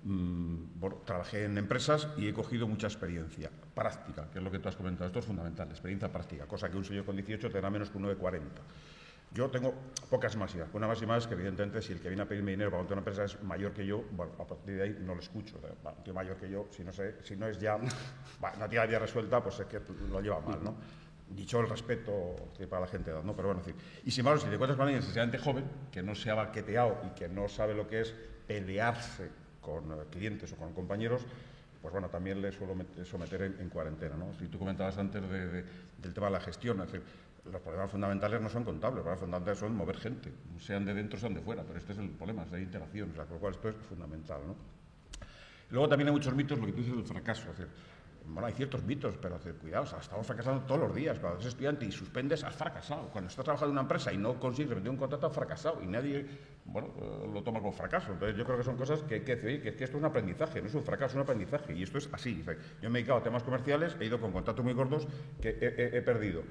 Bueno, trabajé en empresas y he cogido mucha experiencia práctica, que es lo que tú has comentado. Esto es fundamental, experiencia práctica, cosa que un señor con 18 tendrá menos que un 9,40. Yo tengo pocas máximas. Una máxima es que, evidentemente, si el que viene a pedirme dinero para montar una empresa es mayor que yo, bueno, a partir de ahí no lo escucho. Un tío mayor que yo, si no es ya una tía ya resuelta, pues es que lo lleva mal, ¿no? Dicho el respeto para la gente de edad, ¿no? Pero bueno, es decir, y sin embargo, si te encuentras con alguien excesivamente joven, que no se ha baqueteado y que no sabe lo que es pelearse con clientes o con compañeros, pues bueno, también le suelo someter en cuarentena, ¿no? Si tú comentabas antes del tema de la gestión, es decir, los problemas fundamentales no son contables, los problemas fundamentales son mover gente, sean de dentro, sean de fuera, pero este es el problema, es de interacción, o sea, por lo cual esto es fundamental, ¿no? Luego también hay muchos mitos, lo que tú dices del fracaso, es decir, bueno, hay ciertos mitos, pero cuidado, o sea, estamos fracasando todos los días. Cuando eres estudiante y suspendes, has fracasado. Cuando estás trabajando en una empresa y no consigues repetir un contrato, has fracasado. Y nadie, bueno, lo toma como fracaso. Entonces yo creo que son cosas que hay que decir, oye, que esto es un aprendizaje, no es un fracaso, es un aprendizaje. Y esto es así. Yo me he dedicado a temas comerciales, he ido con contratos muy gordos que he perdido.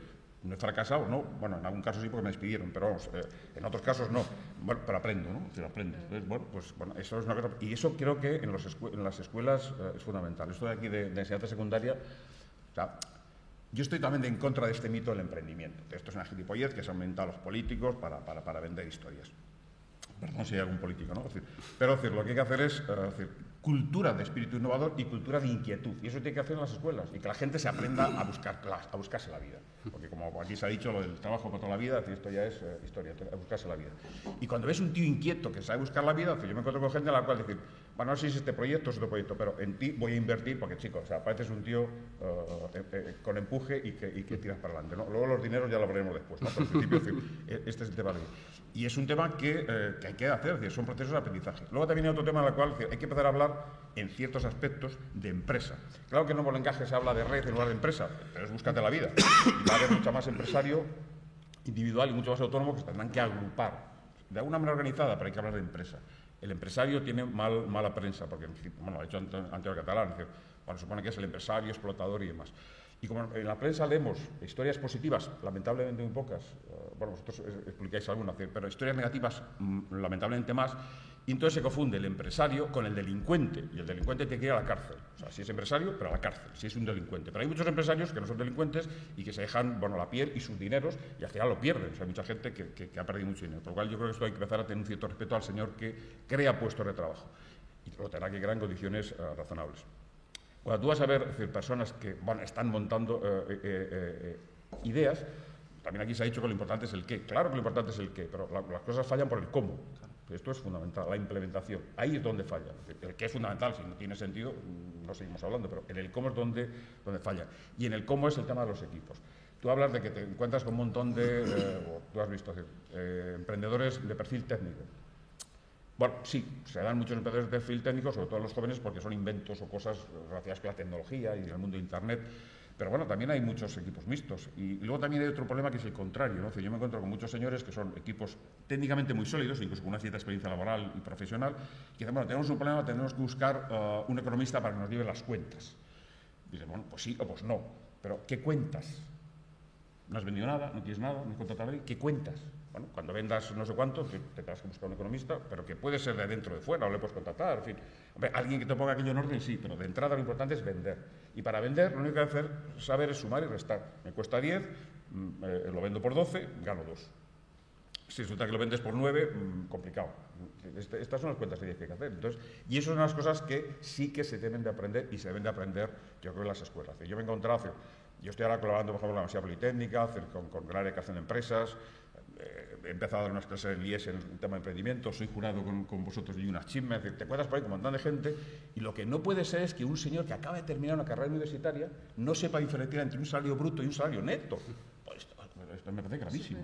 No he fracasado, no. Bueno, en algún caso sí porque me despidieron, pero vamos, en otros casos no. Bueno, pero aprendo, ¿no? Si lo aprendes. Entonces, bueno, pues bueno, eso es una cosa. Y eso creo que en las escuelas es fundamental. Esto de aquí de enseñanza secundaria, o sea, yo estoy también en contra de este mito del emprendimiento. Esto es una gilipollez que se han inventado los políticos para vender historias. Perdón si hay algún político, ¿no? Pero lo que hay que hacer es cultura de espíritu innovador y cultura de inquietud. Y eso tiene que hacer en las escuelas. Y que la gente se aprenda a buscarse la vida. Porque como aquí se ha dicho, lo del trabajo para toda la vida, esto ya es historia, a buscarse la vida. Y cuando ves un tío inquieto que sabe buscar la vida, yo me encuentro con gente a la cual decir, bueno, no sé si es este proyecto o es otro proyecto, pero en ti voy a invertir porque, chicos, o sea, pareces un tío con empuje y que tiras para adelante, ¿no? Luego los dineros ya lo veremos después, ¿no? Pero en principio, este es el tema de hoy. Y es un tema que hay que hacer, es decir, son procesos de aprendizaje. Luego también hay otro tema en el cual hay que empezar a hablar en ciertos aspectos de empresa. Claro que en Nuevo Lenguaje se habla de red en lugar de empresa, pero es búscate la vida. Y va a haber mucho más empresario individual y mucho más autónomo que se tendrán que agrupar de alguna manera organizada, pero hay que hablar de empresa. El empresario tiene mala prensa, porque, bueno, lo ha hecho Antonio Catalán, es decir, bueno, supone que es el empresario, explotador y demás. Y como en la prensa leemos historias positivas, lamentablemente muy pocas, bueno, vosotros explicáis algunas, pero historias negativas, lamentablemente más, y entonces se confunde el empresario con el delincuente, y el delincuente tiene que ir a la cárcel. O sea, si es empresario, pero a la cárcel, si es un delincuente. Pero hay muchos empresarios que no son delincuentes y que se dejan, bueno, la piel y sus dineros, y al final lo pierden. O sea, hay mucha gente que ha perdido mucho dinero. Por lo cual yo creo que esto hay que empezar a tener un cierto respeto al señor que crea puestos de trabajo. Y lo tendrá que crear en condiciones razonables. Cuando tú vas a ver personas que están montando ideas, también aquí se ha dicho que lo importante es el qué. Claro que lo importante es el qué, pero las cosas fallan por el cómo. Esto es fundamental, la implementación. Ahí es donde falla. El qué es fundamental, si no tiene sentido, no seguimos hablando, pero en el cómo es donde falla. Y en el cómo es el tema de los equipos. Tú hablas de que te encuentras con un montón de, tú has visto, emprendedores de perfil técnico. Bueno, sí, se dan muchos emprendedores de perfil técnico, sobre todo los jóvenes, porque son inventos o cosas relacionadas con la tecnología y el mundo de Internet. Pero bueno, también hay muchos equipos mixtos. Y luego también hay otro problema que es el contrario, ¿no? Yo me encuentro con muchos señores que son equipos técnicamente muy sólidos, incluso con una cierta experiencia laboral y profesional, y dicen, bueno, tenemos un problema, tenemos que buscar un economista para que nos lleve las cuentas. Y dicen, bueno, pues sí o pues no. Pero, ¿qué cuentas? No has vendido nada, no tienes nada, no has contratado a nadie. ¿Qué cuentas? Bueno, cuando vendas no sé cuánto, te tendrás que buscar un economista, pero que puede ser de dentro o de fuera, o le puedes contratar, en fin. Hombre, alguien que te ponga aquello en orden, sí, pero de entrada lo importante es vender. Y para vender, lo único que hay que saber es sumar y restar. Me cuesta 10, lo vendo por 12, gano 2. Si resulta que lo vendes por 9, complicado. Estas son las cuentas que hay que hacer. Entonces, y eso son unas cosas que sí que se deben de aprender y se deben de aprender, yo creo, en las escuelas. Yo me he encontrado, Yo estoy ahora colaborando, por ejemplo, con la Universidad Politécnica, con el área de creación de empresas. He empezado a dar unas clases en IES en el tema de emprendimiento, soy jurado con vosotros y unas chismes, te cuentas por ahí con un montón de gente, y lo que no puede ser es que un señor que acaba de terminar una carrera universitaria no sepa diferenciar entre un salario bruto y un salario neto. Pues esto me parece gravísimo.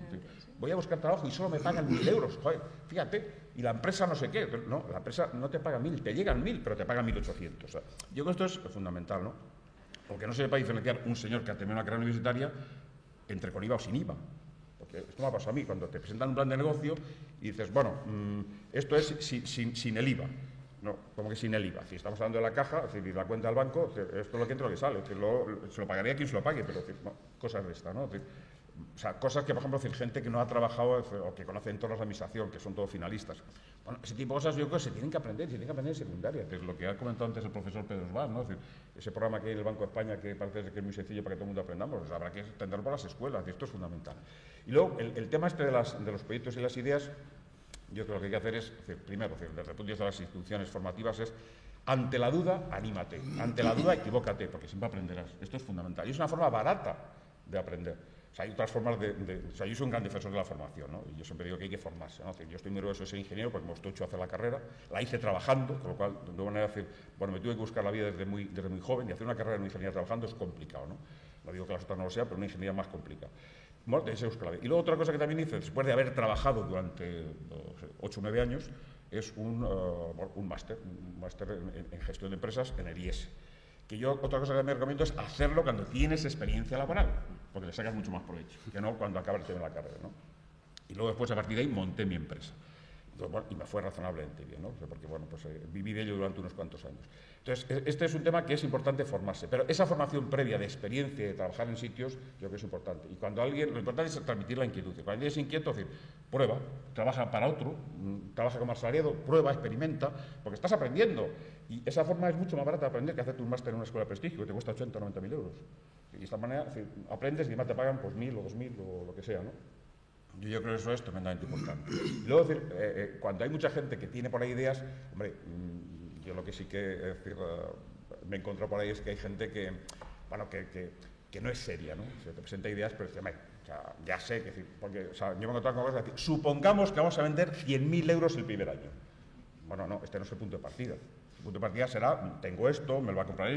Voy a buscar trabajo y solo me pagan 1.000 euros, joder, fíjate, y la empresa no sé qué, no, la empresa no te paga 1.000, te llegan 1.000, pero te pagan 1.800. O sea, yo creo que esto es fundamental, ¿no? Porque no se sepa diferenciar un señor que ha terminado una carrera universitaria entre con IVA o sin IVA. Esto me ha pasado a mí, cuando te presentan un plan de negocio y dices, bueno, esto es sin el IVA. No, como que sin el IVA. Si estamos hablando de la caja, es decir, la cuenta del banco, esto es lo que entra y lo que sale. Es decir, se lo pagaría quien se lo pague, pero no, cosas de esta, ¿no? Es decir, o sea, cosas que, por ejemplo, gente que no ha trabajado o que conoce entornos de administración, que son todos finalistas. Bueno, ese tipo de cosas yo creo que se tienen que aprender en secundaria. Es lo que ha comentado antes el profesor Pedro Osval, ¿no? Es decir, ese programa que hay en el Banco de España que parece que es muy sencillo para que todo el mundo aprendamos, pues habrá que extenderlo para las escuelas, y esto es fundamental. Y luego, el tema este de los proyectos y las ideas, yo creo que lo que hay que hacer es, primero, desde el punto de vista de las instituciones formativas, es ante la duda, anímate. Ante la duda, equivócate, porque siempre aprenderás. Esto es fundamental. Y es una forma barata de aprender. O sea, hay otras formas o sea, yo soy un gran defensor de la formación, ¿no? Y yo siempre digo que hay que formarse, ¿no? O sea, yo estoy muy orgulloso de ser ingeniero porque me costó mucho hacer la carrera, la hice trabajando, con lo cual, de alguna manera, bueno, me tuve que buscar la vida desde muy joven, y hacer una carrera en ingeniería trabajando es complicado, ¿no? No digo que las otras no lo sean, pero una ingeniería más complicada. Bueno, tenéis que buscar la vida. Y luego otra cosa que también hice, después de haber trabajado durante 8 o 9 años, es un máster en gestión de empresas en el IES. Que yo, otra cosa que me recomiendo es hacerlo cuando tienes experiencia laboral, porque le sacas mucho más provecho, que no cuando acabas de la carrera, ¿no? Y luego después, a partir de ahí, monté mi empresa. Entonces, bueno, y me fue razonablemente bien, ¿no? Porque, bueno, pues viví de ello durante unos cuantos años. Entonces, este es un tema que es importante formarse, pero esa formación previa de experiencia, de trabajar en sitios, yo creo que es importante. Y cuando lo importante es transmitir la inquietud. Cuando alguien es inquieto, es decir, prueba, trabaja para otro, trabaja como asalariado, prueba, experimenta, porque estás aprendiendo. Y esa forma es mucho más barata de aprender que hacerte un máster en una escuela de prestigio, que te cuesta 80 o 90.000 euros. Y de esta manera, es decir, aprendes y además te pagan pues 1.000 o 2.000 o lo que sea, ¿no? Yo creo que eso es tremendamente importante. Y luego, decir, cuando hay mucha gente que tiene por ahí ideas, hombre, yo lo que sí que me encuentro por ahí es que hay gente que, bueno, que no es seria, ¿no? Se te presenta ideas, pero dice, o sea, ya sé, que, porque o sea, yo me he encontrado con cosas, supongamos que vamos a vender 100.000 euros el primer año. Bueno, no, este no es el punto de partida. El punto de partida será, tengo esto, me lo va a comprar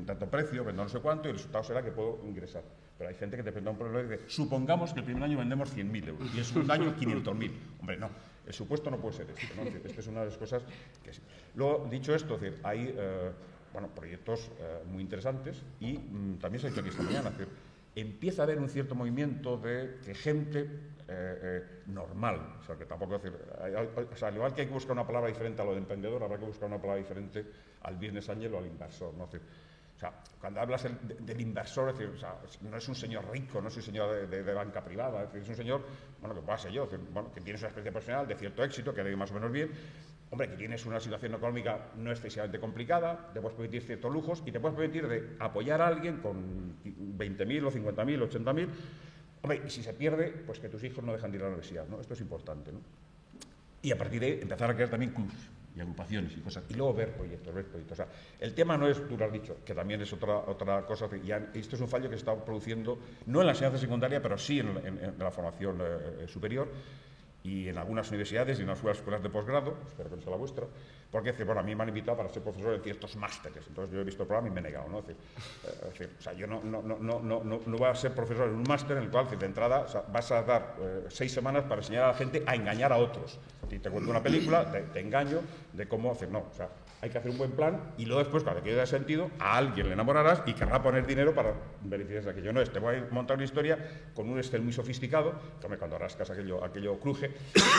tanto precio, vendo no sé cuánto, y el resultado será que puedo ingresar. Pero hay gente que te presenta un problema y dice, supongamos que el primer año vendemos 100.000 euros y el segundo año 500.000. Hombre, no, el supuesto no puede ser este, ¿no? Esta es una de las cosas que sí. Luego, dicho esto, hay proyectos muy interesantes y también se ha dicho aquí esta mañana, empieza a haber un cierto movimiento de que gente normal, o sea, que tampoco decir, o sea, al igual que hay que buscar una palabra diferente a lo de emprendedor, habrá que buscar una palabra diferente al business angel o al inversor, ¿no? O sea, cuando hablas del inversor, es decir, o sea, no es un señor rico, no es un señor de banca privada, es decir, es un señor, bueno, que pueda ser yo, que tienes una experiencia profesional de cierto éxito, que le más o menos bien, hombre, que tienes una situación económica no excesivamente complicada, te puedes permitir ciertos lujos y te puedes permitir de apoyar a alguien con 20.000 o 50.000 o 80.000. Hombre, y si se pierde, pues que tus hijos no dejan de ir a la universidad, ¿no? Esto es importante, ¿no? Y a partir de ahí empezar a crear también clubs y agrupaciones y cosas, y luego ver proyectos. O sea, el tema no es, tú lo has dicho, que también es otra cosa, esto es un fallo que se está produciendo, no en la enseñanza secundaria, pero sí en la formación superior, y en algunas universidades y en algunas escuelas de posgrado, espero que no sea la vuestra, porque bueno, a mí me han invitado para ser profesor en ciertos másteres, entonces yo he visto el programa y me he negado, ¿no? Es decir, o sea, yo no voy a ser profesor en un máster en el cual, de entrada, o sea, vas a dar 6 semanas para enseñar a la gente a engañar a otros. Si te cuento una película, te engaño de cómo hacer, no, o sea, hay que hacer un buen plan y luego después, cuando quede sentido, a alguien le enamorarás y querrá poner dinero para beneficiarse de aquello. No es, te voy a montar una historia con un Excel muy sofisticado, que cuando rascas aquello cruje,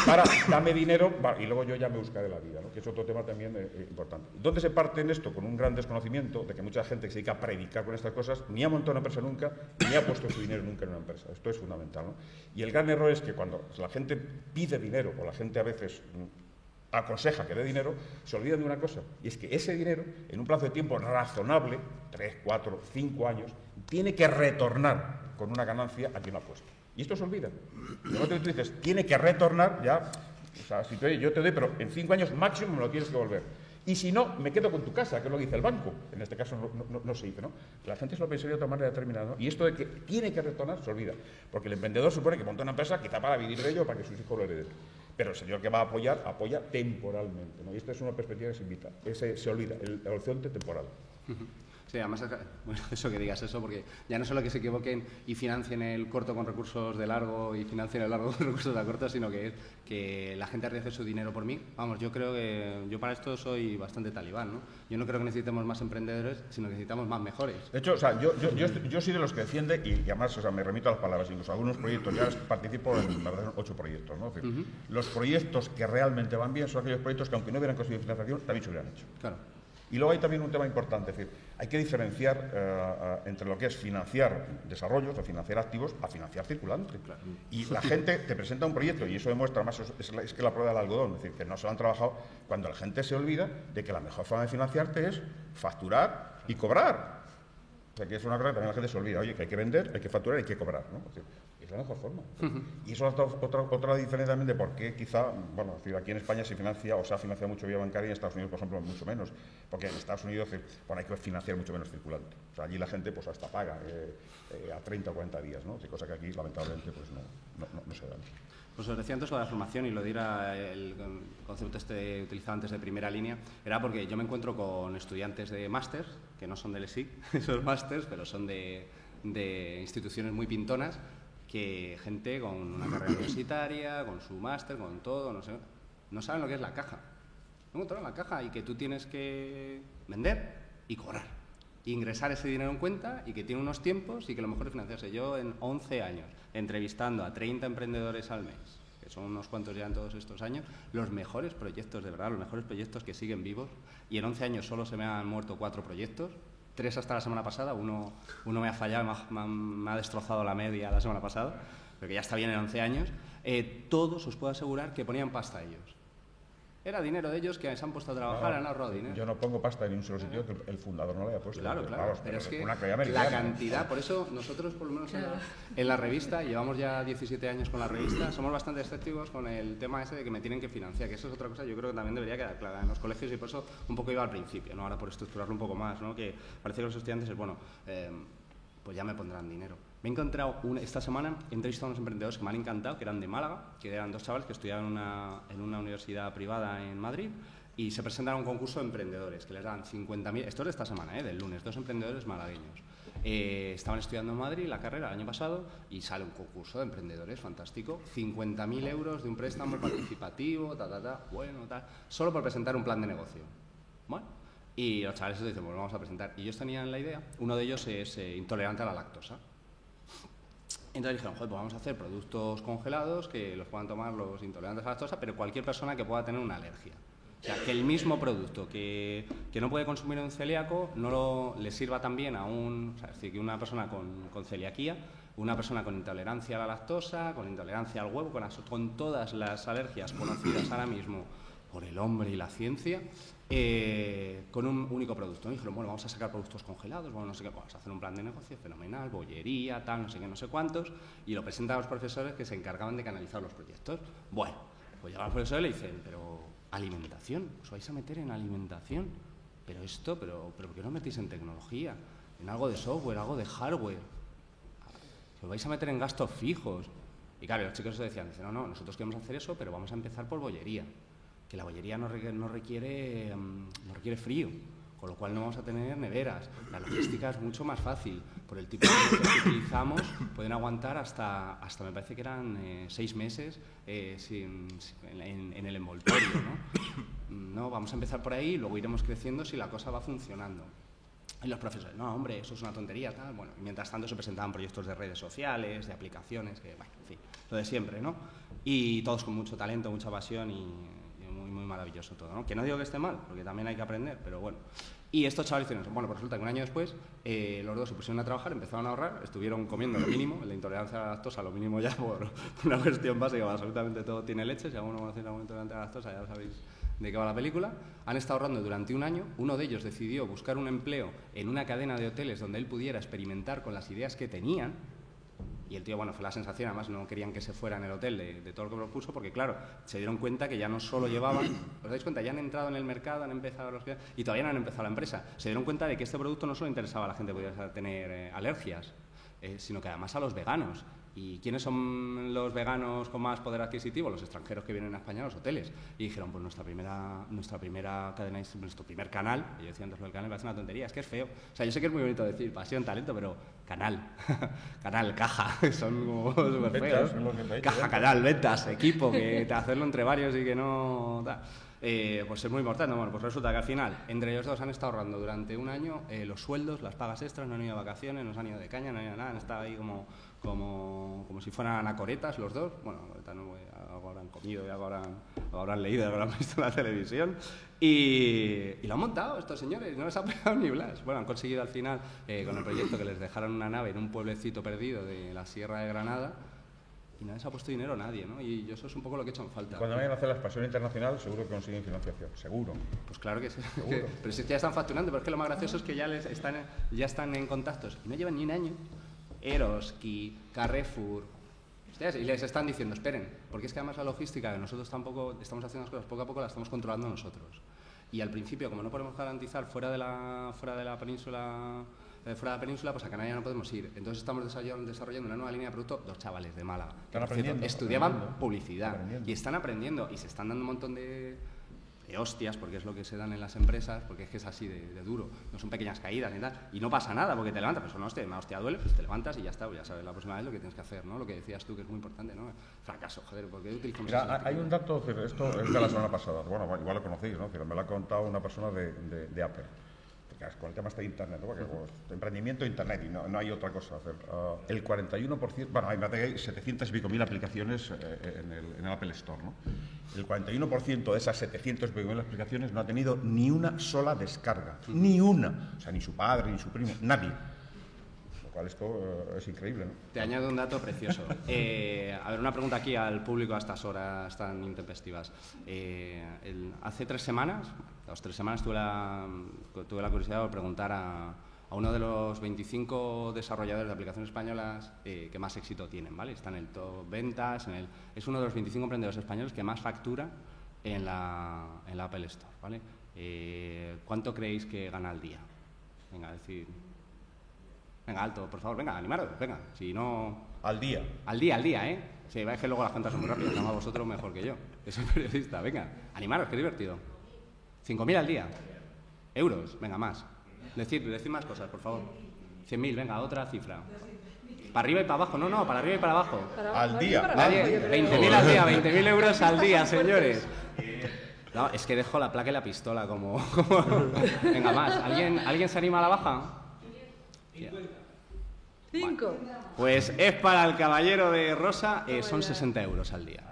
para dame dinero y luego yo ya me buscaré la vida, ¿no? Que es otro tema también importante. ¿Dónde se parte en esto? Con un gran desconocimiento de que mucha gente que se dedica a predicar con estas cosas ni ha montado una empresa nunca, ni ha puesto su dinero nunca en una empresa. Esto es fundamental, ¿no? Y el gran error es que cuando la gente pide dinero, o la gente a veces aconseja que dé dinero, se olvidan de una cosa, y es que ese dinero, en un plazo de tiempo razonable, 3, 4, 5 años, tiene que retornar con una ganancia a quien lo ha puesto. Y esto se olvida. Luego tú dices, tiene que retornar, ya, o sea, si yo te doy, pero en 5 años máximo me lo tienes que volver. Y si no, me quedo con tu casa, que es lo que dice el banco. En este caso no se dice, ¿no? La gente se lo pensaría de otra manera determinada, ¿no? Y esto de que tiene que retornar se olvida. Porque el emprendedor supone que monta una empresa quizá para vivir de ello, para que sus hijos lo hereden. Pero el señor que va a apoyar, apoya temporalmente, ¿no? Y esta es una perspectiva que se invita. Se olvida, el horizonte temporal. Sí, además, bueno, eso que digas eso, porque ya no solo que se equivoquen y financien el corto con recursos de largo y financien el largo con recursos de corto, sino que la gente arriesgue su dinero por mí. Vamos, yo creo que yo para esto soy bastante talibán, ¿no? Yo no creo que necesitemos más emprendedores, sino que necesitamos más mejores. De hecho, o sea, yo soy de los que defiende, y además, o sea, me remito a las palabras, incluso algunos proyectos, ya participo en, la verdad, 8 proyectos, ¿no? Es decir, los proyectos que realmente van bien son aquellos proyectos que, aunque no hubieran conseguido financiación, también se hubieran hecho. Claro. Y luego hay también un tema importante, es decir, hay que diferenciar entre lo que es financiar desarrollos o financiar activos a financiar circulante. Claro. Y la gente te presenta un proyecto, y eso demuestra más, es que la prueba del algodón, es decir, que no se lo han trabajado, cuando la gente se olvida de que la mejor forma de financiarte es facturar y cobrar. O sea, que es una cosa que también la gente se olvida, oye, que hay que vender, hay que facturar y hay que cobrar, ¿no? Es la mejor forma. Y eso es otra diferencia también de por qué quizá, bueno, es decir, aquí en España se financia o se ha financiado mucho vía bancaria y en Estados Unidos, por ejemplo, mucho menos. Porque en Estados Unidos, bueno, hay que financiar mucho menos circulante. O sea, allí la gente pues hasta paga a 30 o 40 días, ¿no? Cosa que aquí, lamentablemente, pues no se da. Pues os decía antes sobre la formación, y lo dirá el concepto utilizado antes de primera línea, era porque yo me encuentro con estudiantes de máster, que no son del ESIC, esos másters, pero son de instituciones muy pintonas, que gente con una carrera universitaria, con su máster, con todo, no saben lo que es la caja. No controlan la caja y que tú tienes que vender y cobrar. Ingresar ese dinero en cuenta y que tiene unos tiempos y que lo mejor es financiarse. Yo en 11 años, entrevistando a 30 emprendedores al mes, que son unos cuantos ya en todos estos años, los mejores proyectos, de verdad, los mejores proyectos que siguen vivos, y en 11 años solo se me han muerto 4 proyectos, 3 hasta la semana pasada, uno me ha fallado, me ha destrozado la media la semana pasada, pero que ya está bien en 11 años, todos os puedo asegurar que ponían pasta ellos. Era dinero de ellos que se han puesto a trabajar, han ahorrado dinero. Yo no pongo pasta en un solo sitio que el fundador no le haya puesto. Claro, pero es que la cantidad, por eso nosotros, por lo menos en la revista, llevamos ya 17 años con la revista, somos bastante escépticos con el tema ese de que me tienen que financiar, que eso es otra cosa, yo creo que también debería quedar clara en los colegios, y por eso un poco iba al principio, ¿no? Ahora por estructurarlo un poco más, ¿no? Que parece que los estudiantes es, bueno, pues ya me pondrán dinero. Me he encontrado esta semana, he entrevistado a unos emprendedores que me han encantado, que eran de Málaga, que eran 2 chavales que estudiaban en una universidad privada en Madrid, y se presentaron a un concurso de emprendedores que les dan 50.000, esto es de esta semana, del lunes, 2 emprendedores malagueños. Estaban estudiando en Madrid la carrera el año pasado y sale un concurso de emprendedores fantástico, 50.000 euros de un préstamo participativo, bueno, solo por presentar un plan de negocio. Bueno, y los chavales dicen, bueno, vamos a presentar. Y ellos tenían la idea, uno de ellos es intolerante a la lactosa. Entonces dijeron, joder, pues vamos a hacer productos congelados que los puedan tomar los intolerantes a la lactosa, pero cualquier persona que pueda tener una alergia. O sea, que el mismo producto que no puede consumir un celíaco le sirva también a o sea, es decir, que una persona con celiaquía, una persona con intolerancia a la lactosa, con intolerancia al huevo, con todas las alergias conocidas ahora mismo por el hombre y la ciencia, con un único producto. Y dijeron, bueno, vamos a sacar productos congelados, bueno, no sé qué, vamos a hacer un plan de negocio fenomenal, bollería, tal, no sé qué, no sé cuántos, y lo presentan a los profesores que se encargaban de canalizar los proyectos. Bueno, pues llegan los profesores y le dicen, pero alimentación, os vais a meter en alimentación, pero ¿por qué no metéis en tecnología, en algo de software, algo de hardware? Os vais a meter en gastos fijos. Y claro, los chicos decían, no, nosotros queremos hacer eso, pero vamos a empezar por bollería, que la bollería no requiere frío, con lo cual no vamos a tener neveras. La logística es mucho más fácil. Por el tipo de neveras que utilizamos, pueden aguantar hasta me parece que eran 6 meses en el envoltorio, ¿no? Vamos a empezar por ahí y luego iremos creciendo si la cosa va funcionando. Y los profesores, no, hombre, eso es una tontería, tal. Bueno, y mientras tanto se presentaban proyectos de redes sociales, de aplicaciones, que, bueno, en fin, lo de siempre, ¿no? Y todos con mucho talento, mucha pasión y muy maravilloso todo, ¿no? Que no digo que esté mal, porque también hay que aprender, pero bueno. Y estos chavales dicen, bueno, pues resulta que un año después los dos se pusieron a trabajar, empezaron a ahorrar, estuvieron comiendo lo mínimo, la intolerancia a la lactosa lo mínimo ya por una cuestión básica, absolutamente todo tiene leche, si alguno conoce algún intolerante a la lactosa ya sabéis de qué va la película. Han estado ahorrando durante un año, uno de ellos decidió buscar un empleo en una cadena de hoteles donde él pudiera experimentar con las ideas que tenían, Y el tío, bueno, fue la sensación, además no querían que se fuera en el hotel de todo lo que propuso, porque claro, se dieron cuenta que ya no solo llevaban, ¿os dais cuenta? Ya han entrado en el mercado, han empezado y todavía no han empezado la empresa. Se dieron cuenta de que este producto no solo interesaba a la gente que podía tener alergias, sino que además a los veganos. ¿Y quiénes son los veganos con más poder adquisitivo? Los extranjeros que vienen a España a los hoteles. Y dijeron, pues nuestra primera cadena, nuestro primer canal, yo decía antes lo del canal, me parece una tontería, es que es feo. O sea, yo sé que es muy bonito decir pasión, talento, pero canal, canal, caja, son como súper feos. Caja, canal, ventas, equipo, que te hacerlo entre varios y que no... pues es muy importante. Bueno, pues resulta que al final, entre ellos dos han estado ahorrando durante un año los sueldos, las pagas extras, no han ido de vacaciones, no se han ido de caña, no han ido nada, han estado ahí como si fueran anacoretas los dos. Bueno, ahorita no, algo habrán comido y algo habrán leído, algo habrán visto en la televisión. Y lo han montado estos señores, no les ha pegado ni blas. Bueno, han conseguido al final, con el proyecto, que les dejaran una nave en un pueblecito perdido de la Sierra de Granada. Y nadie se ha puesto dinero, nadie, ¿no? Y eso es un poco lo que he hecho en falta. Cuando vayan a hacer la expansión internacional, seguro que consiguen financiación, seguro. Pues claro que sí. Pero si es que ya están facturando, pero es que lo más gracioso es que ya están en contactos y no llevan ni un año. Eroski, Carrefour, ¿ustedes? Y les están diciendo, esperen, porque es que además la logística, que nosotros tampoco estamos haciendo las cosas poco a poco, la estamos controlando nosotros. Y al principio, como no podemos garantizar fuera de la península, pues a Canarias no podemos ir. Entonces estamos desarrollando una nueva línea de producto, dos chavales de Málaga. Estudiaban publicidad y están aprendiendo y se están dando un montón de hostias, porque es lo que se dan en las empresas, porque es que es así de duro, no son pequeñas caídas ni tal, y no pasa nada porque te levantas, pues una hostia duele, pues te levantas y ya está, pues ya sabes la próxima vez lo que tienes que hacer, ¿no? Lo que decías tú, que es muy importante, ¿no? Fracaso, joder, ¿por qué utilizamos eso? Hay un dato, esto es de la semana pasada, bueno, igual lo conocéis, ¿no? Me lo ha contado una persona de Apple, con el tema de Internet, ¿no? Porque, emprendimiento Internet y no hay otra cosa. El 41%, bueno, hay 700 y pico mil aplicaciones en el Apple Store, ¿no? El 41% de esas 700 y pico mil aplicaciones no ha tenido ni una sola descarga, ni una. O sea, ni su padre, ni su primo, nadie. Lo cual esto es increíble, ¿no? Te añado un dato precioso. A ver, una pregunta aquí al público a estas horas tan intempestivas. Hace 3 semanas, tuve la curiosidad de preguntar a uno de los 25 desarrolladores de aplicaciones españolas que más éxito tienen, ¿vale? Está en el top ventas, es uno de los 25 emprendedores españoles que más factura en la Apple Store, ¿vale? ¿Cuánto creéis que gana al día? Venga, decir... Venga, alto, por favor, venga, animaros, venga, si no... Al día, ¿eh? Sí, es que luego las cuentas son muy rápidas, además vosotros mejor que yo, que soy periodista, venga, animaros, qué divertido. 5.000 al día, euros, venga, más. Decid más cosas, por favor. 100.000, venga, otra cifra. Para arriba y para abajo, no, para arriba y para abajo. al día. 20.000 al día, 20.000 euros al día, señores. No, es que dejo la placa y la pistola como... Venga, más, ¿alguien se anima a la baja? 5. Bueno, pues es para el caballero de rosa, son 60 euros al día,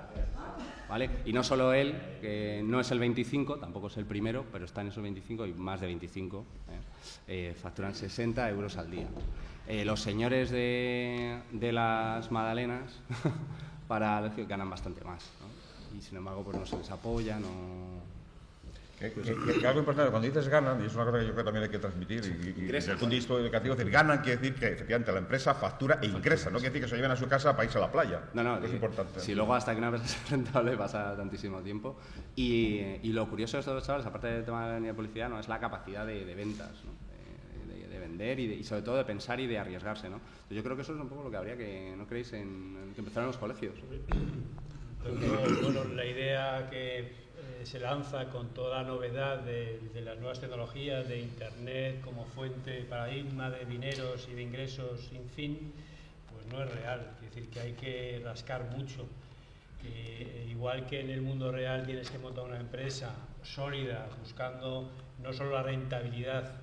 ¿vale? Y no solo él, que no es el 25, tampoco es el primero, pero está en esos 25 y más de 25, facturan 60 euros al día. Los señores de las magdalenas ganan bastante más, ¿no? Y sin embargo pues no se les apoya, no... Que algo importante, cuando dices ganan, y es una cosa que yo creo que también hay que transmitir, y desde el punto de vista educativo, decir ganan quiere decir que efectivamente la empresa factura e ingresa, no quiere decir que se lleven a su casa para irse a la playa. No, es importante. Si luego hasta que una empresa sea rentable pasa tantísimo tiempo. Y lo curioso de estos dos chavales, aparte del tema de la publicidad, ¿no? Es la capacidad de ventas, ¿no? De vender y sobre todo de pensar y de arriesgarse, ¿no? Entonces yo creo que eso es un poco lo que habría que, ¿no creéis?, en que empezaran los colegios. Bueno, la idea que se lanza con toda la novedad de las nuevas tecnologías, de Internet como fuente, paradigma de dineros y de ingresos sin fin, pues no es real. Es decir, que hay que rascar mucho. Que igual que en el mundo real tienes que montar una empresa sólida, buscando no solo la rentabilidad,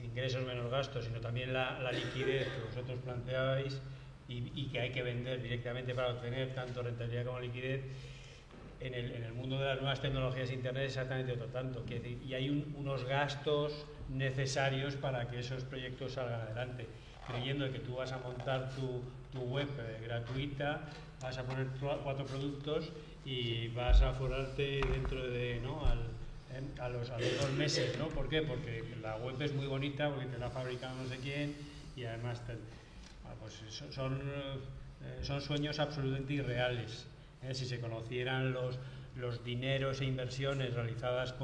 ingresos menos gastos, sino también la liquidez que vosotros planteabais y que hay que vender directamente para obtener tanto rentabilidad como liquidez. En el mundo de las nuevas tecnologías Internet es exactamente otro tanto. Y hay unos gastos necesarios para que esos proyectos salgan adelante. Creyendo que tú vas a montar tu web gratuita, vas a poner 4 productos y vas a forrarte dentro de, ¿no?, a los 2 meses, ¿no? ¿Por qué? Porque la web es muy bonita, porque te la ha fabricado no sé quién y además pues son son sueños absolutamente irreales. Si se conocieran los dineros e inversiones realizadas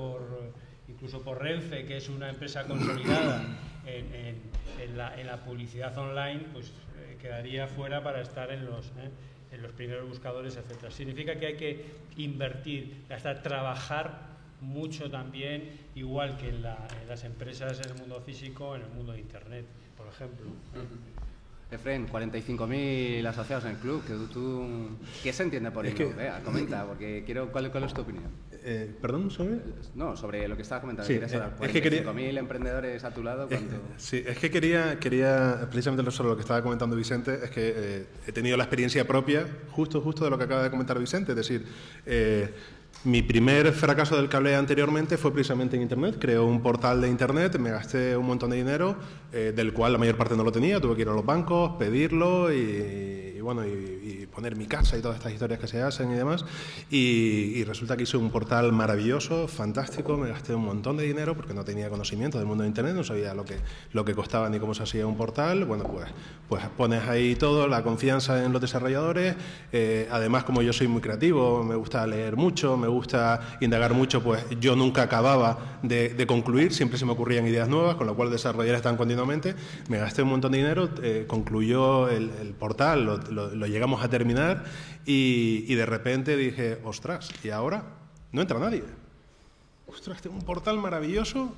incluso por Renfe, que es una empresa consolidada en la publicidad online, pues quedaría fuera para estar en los primeros buscadores, etcétera. Significa que hay que invertir, hasta trabajar mucho también, igual que en las empresas en el mundo físico, en el mundo de Internet, por ejemplo. Efren, 45.000 asociados en el club. ¿Qué se entiende por ello? Comenta, porque ¿cuál es tu opinión? ¿Perdón, sobre? No, sobre lo que estabas comentando. Sí, 45.000 emprendedores a tu lado. Sí, es que quería, precisamente sobre lo que estaba comentando Vicente, es que he tenido la experiencia propia, justo de lo que acaba de comentar Vicente, es decir, mi primer fracaso del cable anteriormente fue precisamente en Internet. Creé un portal de Internet, me gasté un montón de dinero, del cual la mayor parte no lo tenía, tuve que ir a los bancos, pedirlo y poner mi casa y todas estas historias que se hacen y demás. Y resulta que hice un portal maravilloso, fantástico, me gasté un montón de dinero porque no tenía conocimiento del mundo de Internet, no sabía lo que costaba ni cómo se hacía un portal. Bueno, pues pones ahí todo, la confianza en los desarrolladores. Además, como yo soy muy creativo, me gusta leer mucho, me gusta indagar mucho, pues yo nunca acababa de concluir, siempre se me ocurrían ideas nuevas, con lo cual desarrollar están continuamente. Me gasté un montón de dinero, concluyó el portal, lo llegamos a terminar y de repente dije, ostras, ¿y ahora? No entra nadie. Ostras, tengo un portal maravilloso.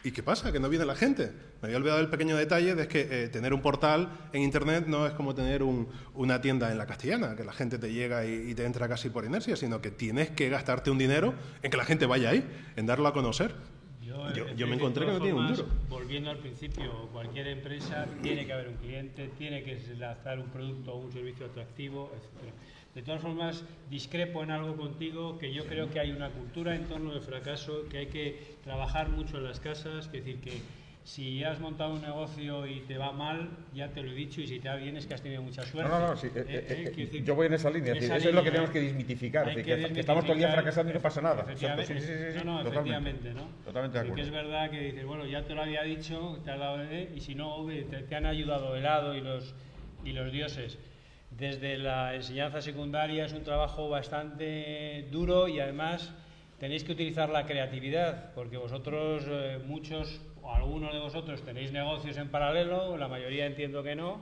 ¿Y qué pasa? Que no viene la gente. Me había olvidado el pequeño detalle de que tener un portal en Internet no es como tener una tienda en la Castellana, que la gente te llega y te entra casi por inercia, sino que tienes que gastarte un dinero en que la gente vaya ahí, en darlo a conocer. Yo me encontré que no tiene un duro. Volviendo al principio, cualquier empresa tiene que haber un cliente, tiene que lanzar un producto o un servicio atractivo, etc. De todas formas, discrepo en algo contigo, que yo creo que hay una cultura en torno al fracaso, que hay que trabajar mucho en las casas, es decir, que si has montado un negocio y te va mal, ya te lo he dicho, y si te va bien es que has tenido mucha suerte. No, sí, yo voy en esa línea, eso es lo que tenemos que desmitificar, que estamos todo el día fracasando y no pasa nada. Efectivamente, efectivamente, ¿no? Totalmente de acuerdo. Porque es verdad que dices, bueno, ya te lo había dicho, te has dado y si no, te han ayudado el hado y los dioses. Desde la enseñanza secundaria es un trabajo bastante duro y además tenéis que utilizar la creatividad, porque vosotros, muchos o algunos de vosotros tenéis negocios en paralelo, la mayoría entiendo que no,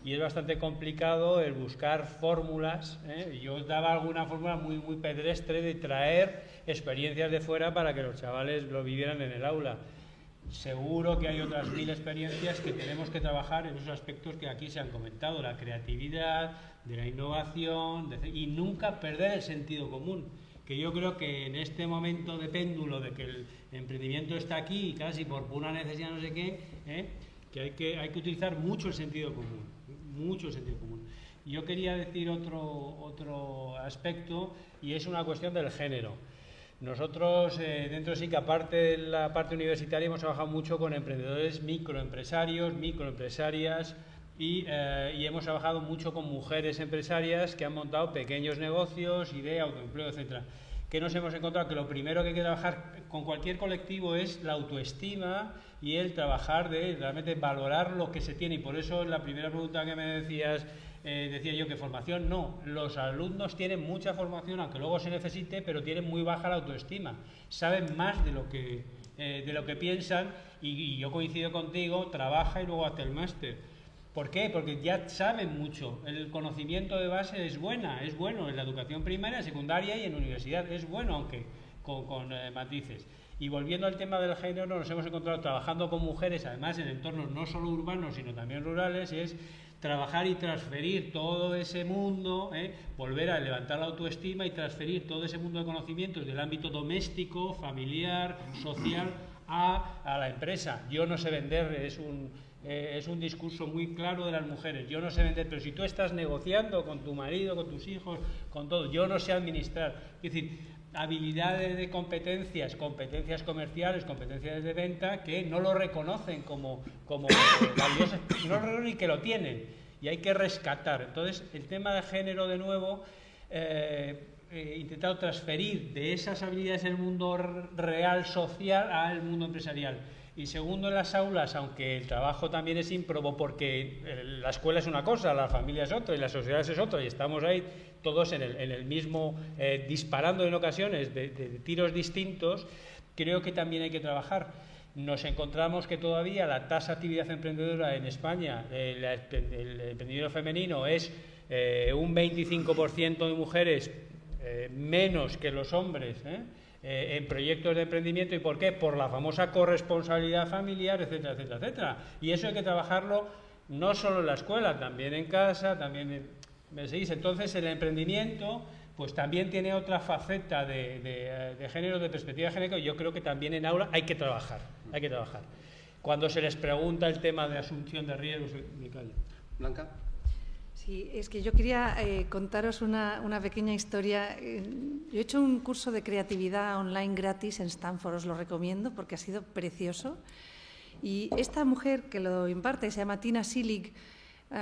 y es bastante complicado el buscar fórmulas. Yo os daba alguna fórmula muy pedestre de traer experiencias de fuera para que los chavales lo vivieran en el aula. Seguro que hay otras 1000 experiencias que tenemos que trabajar en esos aspectos que aquí se han comentado, la creatividad, de la innovación, y nunca perder el sentido común, que yo creo que en este momento de péndulo de que el emprendimiento está aquí casi por una necesidad no sé qué, que hay que utilizar mucho el sentido común, mucho el sentido común. Yo quería decir otro aspecto, y es una cuestión del género. Nosotros, dentro de SIC, aparte de la parte universitaria, hemos trabajado mucho con emprendedores, microempresarios, microempresarias, y hemos trabajado mucho con mujeres empresarias que han montado pequeños negocios y de autoempleo, etcétera. ¿Qué nos hemos encontrado? Que lo primero que hay que trabajar con cualquier colectivo es la autoestima y el trabajar de realmente valorar lo que se tiene. Y por eso en la primera pregunta que me decías, decía yo que formación no. Los alumnos tienen mucha formación, aunque luego se necesite, pero tienen muy baja la autoestima. Saben más de lo que piensan y yo coincido contigo, trabaja y luego hazte el máster. ¿Por qué? Porque ya saben mucho. El conocimiento de base es bueno en la educación primaria, secundaria y en universidad. Es bueno, aunque con matices. Y volviendo al tema del género, nos hemos encontrado trabajando con mujeres, además en entornos no solo urbanos, sino también rurales, es trabajar y transferir todo ese mundo, volver a levantar la autoestima y transferir todo ese mundo de conocimientos del ámbito doméstico, familiar, social, a la empresa. Yo no sé vender, es un discurso muy claro de las mujeres. Yo no sé vender, pero si tú estás negociando con tu marido, con tus hijos, con todo, yo no sé administrar. Es decir, habilidades de competencias comerciales, competencias de venta, que no lo reconocen como valiosas, no reconocen ni que lo tienen, y hay que rescatar. Entonces, el tema de género, de nuevo, intentado transferir de esas habilidades del mundo real, social, al mundo empresarial. Y segundo, en las aulas, aunque el trabajo también es ímprobo, porque la escuela es una cosa, la familia es otra y la sociedad es otra, y estamos ahí todos en el mismo, disparando en ocasiones de tiros distintos, creo que también hay que trabajar. Nos encontramos que todavía la tasa de actividad emprendedora en España, el emprendimiento femenino es un 25% de mujeres menos que los hombres, en proyectos de emprendimiento. ¿Y por qué? Por la famosa corresponsabilidad familiar, etcétera, etcétera, etcétera. Y eso hay que trabajarlo no solo en la escuela, también en casa, también ¿me seguís? Entonces el emprendimiento pues también tiene otra faceta de género, de perspectiva de género, y yo creo que también en aula hay que trabajar, hay que trabajar. Cuando se les pregunta el tema de asunción de riesgos, me callo. Blanca. Sí, es que yo quería contaros una pequeña historia. Yo he hecho un curso de creatividad online gratis en Stanford, os lo recomiendo porque ha sido precioso. Y esta mujer que lo imparte se llama Tina Seelig,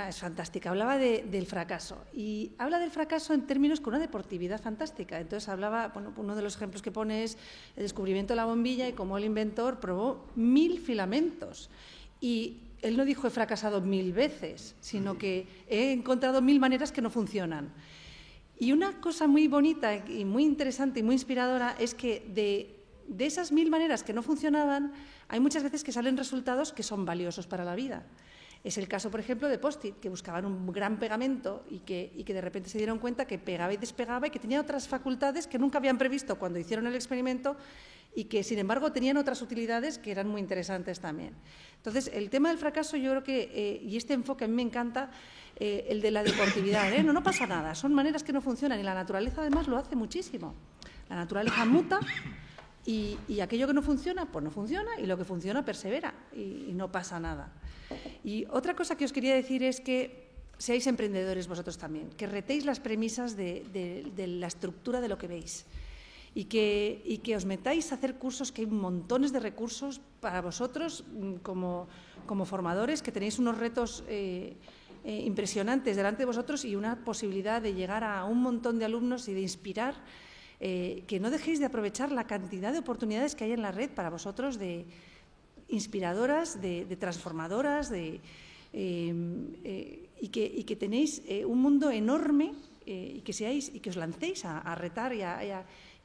es fantástica, hablaba del fracaso. Y habla del fracaso en términos con una deportividad fantástica. Entonces hablaba, bueno, uno de los ejemplos que pone es el descubrimiento de la bombilla y cómo el inventor probó 1000 filamentos. Y él no dijo he fracasado 1000 veces, sino que he encontrado 1000 maneras que no funcionan. Y una cosa muy bonita y muy interesante y muy inspiradora es que de esas 1000 maneras que no funcionaban, hay muchas veces que salen resultados que son valiosos para la vida. Es el caso, por ejemplo, de Post-it, que buscaban un gran pegamento y que de repente se dieron cuenta que pegaba y despegaba y que tenía otras facultades que nunca habían previsto cuando hicieron el experimento y que, sin embargo, tenían otras utilidades que eran muy interesantes también. Entonces, el tema del fracaso, yo creo que, y este enfoque a mí me encanta, el de la deportividad, no pasa nada, son maneras que no funcionan y la naturaleza además lo hace muchísimo. La naturaleza muta y aquello que no funciona, pues no funciona, y lo que funciona persevera y no pasa nada. Y otra cosa que os quería decir es que seáis emprendedores vosotros también, que retéis las premisas de la estructura de lo que veis. Y que os metáis a hacer cursos, que hay montones de recursos para vosotros como formadores, que tenéis unos retos impresionantes delante de vosotros y una posibilidad de llegar a un montón de alumnos y de inspirar, que no dejéis de aprovechar la cantidad de oportunidades que hay en la red para vosotros, de inspiradoras, de transformadoras, y que tenéis un mundo enorme, y que os lancéis a retar y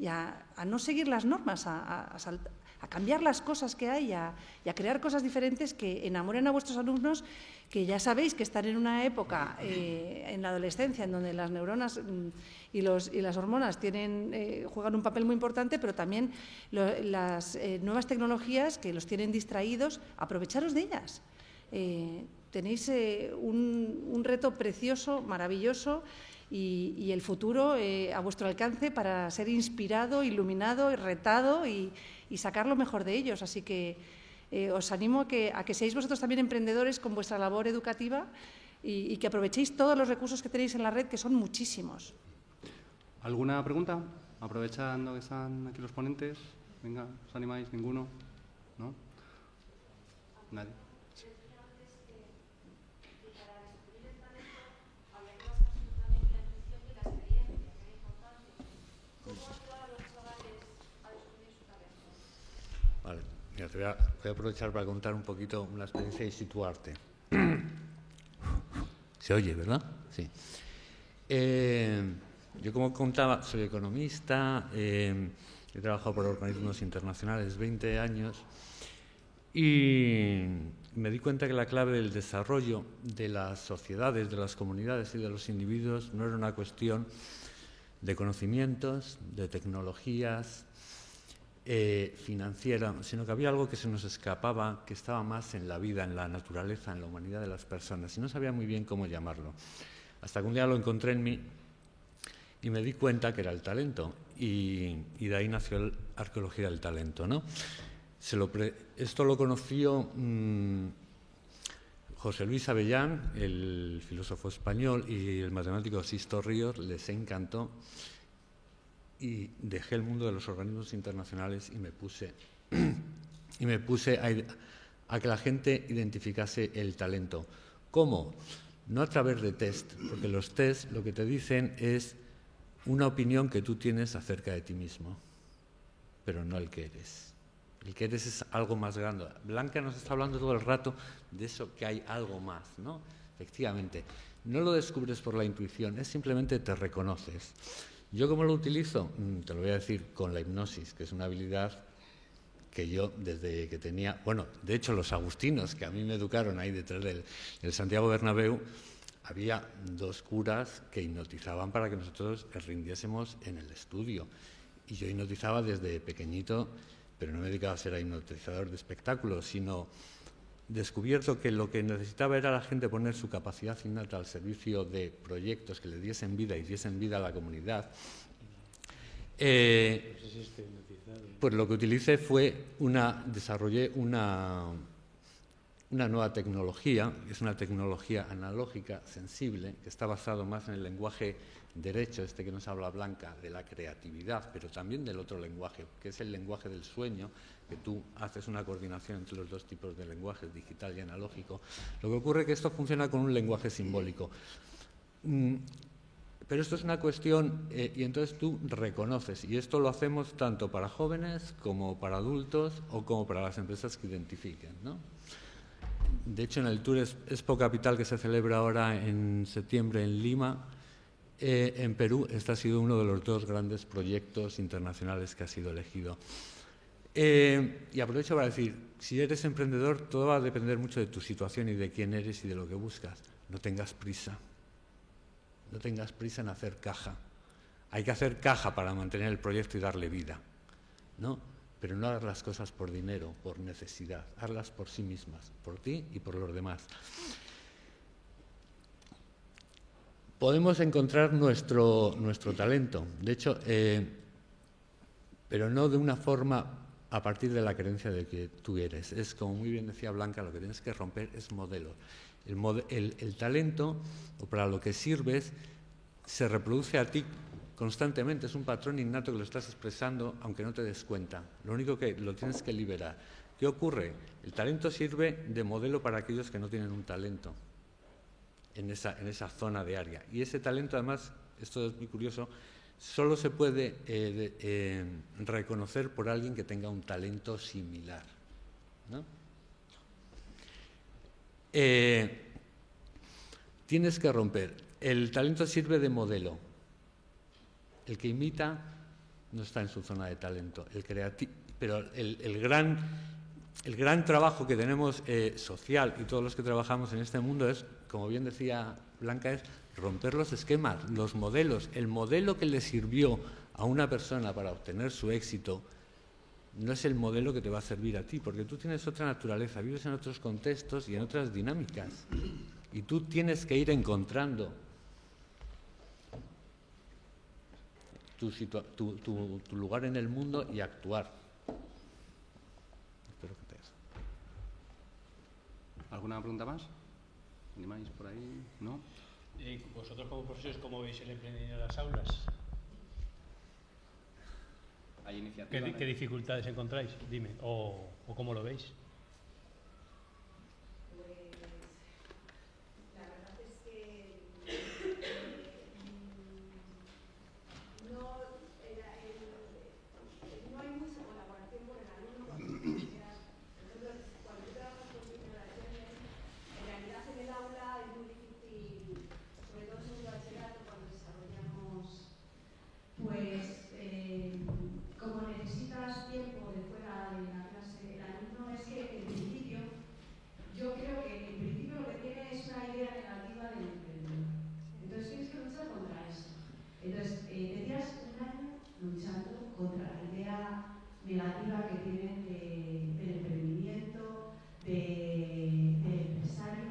a no seguir las normas, a cambiar las cosas que hay y a crear cosas diferentes que enamoren a vuestros alumnos, que ya sabéis que están en una época, en la adolescencia, en donde las neuronas y las hormonas juegan un papel muy importante, pero también las nuevas tecnologías que los tienen distraídos, aprovecharos de ellas. Tenéis un reto precioso, maravilloso, y el futuro a vuestro alcance para ser inspirado, iluminado y retado y sacar lo mejor de ellos. Así que os animo a que seáis vosotros también emprendedores con vuestra labor educativa y que aprovechéis todos los recursos que tenéis en la red, que son muchísimos. ¿Alguna pregunta? Aprovechando que están aquí los ponentes. Venga, ¿os animáis? ¿Ninguno? ¿No? ¿Nadie? Vale, mira, voy a aprovechar para contar un poquito una experiencia y situarte. Se oye, ¿verdad? Sí. Yo, como contaba, soy economista, he trabajado por organismos internacionales 20 años y me di cuenta que la clave del desarrollo de las sociedades, de las comunidades y de los individuos no era una cuestión de conocimientos, de tecnologías, financiera, sino que había algo que se nos escapaba, que estaba más en la vida, en la naturaleza, en la humanidad de las personas, y no sabía muy bien cómo llamarlo. Hasta que un día lo encontré en mí y me di cuenta que era el talento, y de ahí nació la arqueología del talento, ¿no? Esto lo conoció José Luis Avellán, el filósofo español, y el matemático Sisto Ríos, les encantó. Y dejé el mundo de los organismos internacionales y me puse a que la gente identificase el talento. ¿Cómo? No a través de test, porque los test lo que te dicen es una opinión que tú tienes acerca de ti mismo, pero no el que eres. El que eres es algo más grande. Blanca nos está hablando todo el rato de eso, que hay algo más, ¿no? Efectivamente, no lo descubres por la intuición, es simplemente te reconoces. ¿Yo cómo lo utilizo? Te lo voy a decir con la hipnosis, que es una habilidad que yo desde que tenía... Bueno, de hecho los agustinos, que a mí me educaron ahí detrás del Santiago Bernabéu, había 2 curas que hipnotizaban para que nosotros rindiésemos en el estudio. Y yo hipnotizaba desde pequeñito, pero no me dedicaba a ser hipnotizador de espectáculos, sino descubierto que lo que necesitaba era la gente poner su capacidad innata al servicio de proyectos que le diesen vida y diesen vida a la comunidad. Pues lo que utilicé fue desarrollé una nueva tecnología, es una tecnología analógica, sensible, que está basado más en el lenguaje derecho, este que nos habla Blanca, de la creatividad, pero también del otro lenguaje, que es el lenguaje del sueño, que tú haces una coordinación entre los 2 tipos de lenguajes, digital y analógico. Lo que ocurre es que esto funciona con un lenguaje simbólico. Pero esto es una cuestión, y entonces tú reconoces, y esto lo hacemos tanto para jóvenes como para adultos o como para las empresas que identifiquen, ¿no? De hecho, en el Tour Expo Capital que se celebra ahora en septiembre en Lima, en Perú, este ha sido uno de los 2 grandes proyectos internacionales que ha sido elegido. Y aprovecho para decir, si eres emprendedor, todo va a depender mucho de tu situación y de quién eres y de lo que buscas. No tengas prisa. No tengas prisa en hacer caja. Hay que hacer caja para mantener el proyecto y darle vida, ¿no? Pero no hagas las cosas por dinero, por necesidad. Hazlas por sí mismas, por ti y por los demás. Podemos encontrar nuestro talento, de hecho, pero no de una forma a partir de la creencia de que tú eres. Es, como muy bien decía Blanca, lo que tienes que romper es modelos. El talento, o para lo que sirves, se reproduce a ti constantemente, es un patrón innato que lo estás expresando aunque no te des cuenta. Lo único que lo tienes que liberar. ¿Qué ocurre? El talento sirve de modelo para aquellos que no tienen un talento en esa zona de área. Y ese talento, además, esto es muy curioso, solo se puede reconocer por alguien que tenga un talento similar, ¿no? Tienes que romper. El talento sirve de modelo. El que imita no está en su zona de talento. Pero el gran trabajo que tenemos social y todos los que trabajamos en este mundo es, como bien decía Blanca, es romper los esquemas, los modelos. El modelo que le sirvió a una persona para obtener su éxito no es el modelo que te va a servir a ti, porque tú tienes otra naturaleza, vives en otros contextos y en otras dinámicas. Y tú tienes que ir encontrando tu lugar en el mundo y actuar. Espero que te hayas. ¿Alguna pregunta más? ¿Animáis por ahí? ¿No? ¿Vosotros como profesores cómo veis el emprendimiento en las aulas? ¿Hay iniciativa? ¿Qué dificultades encontráis? Dime, o cómo lo veis. negativa que tienen del emprendimiento, del empresario,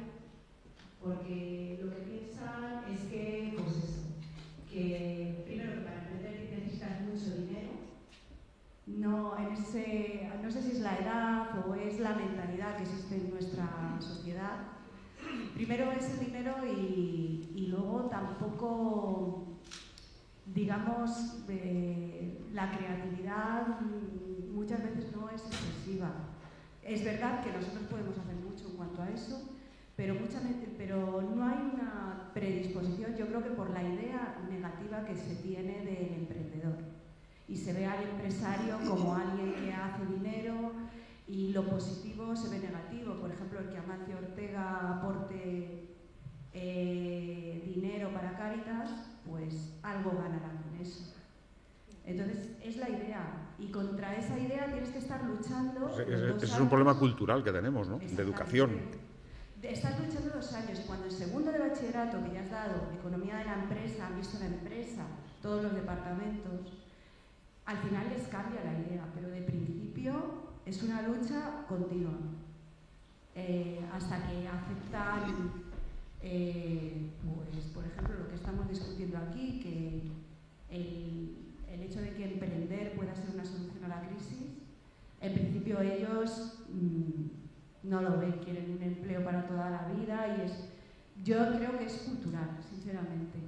porque lo que piensan es que, pues eso, que primero que para emprender necesitas mucho dinero. No sé si es la edad o es la mentalidad que existe en nuestra sociedad. Primero es el dinero y luego tampoco, digamos, la creatividad muchas veces no es excesiva. Es verdad que nosotros podemos hacer mucho en cuanto a eso, pero no hay una predisposición, yo creo que por la idea negativa que se tiene del emprendedor. Y se ve al empresario como alguien que hace dinero, y lo positivo se ve negativo. Por ejemplo, el que Amancio Ortega aporte dinero para Cáritas, pues algo ganará con eso. Entonces, es la idea, y contra esa idea tienes que estar luchando. Ese es un problema cultural que tenemos, ¿no? De educación. Estás luchando 2 años, cuando en segundo de bachillerato, que ya has dado economía de la empresa, han visto la empresa, todos los departamentos, al final les cambia la idea, pero de principio es una lucha continua, hasta que aceptan, pues, por ejemplo, lo que estamos discutiendo aquí, que el hecho de que emprender pueda ser una solución a la crisis. En principio ellos no lo ven, quieren un empleo para toda la vida, y yo creo que es cultural, sinceramente.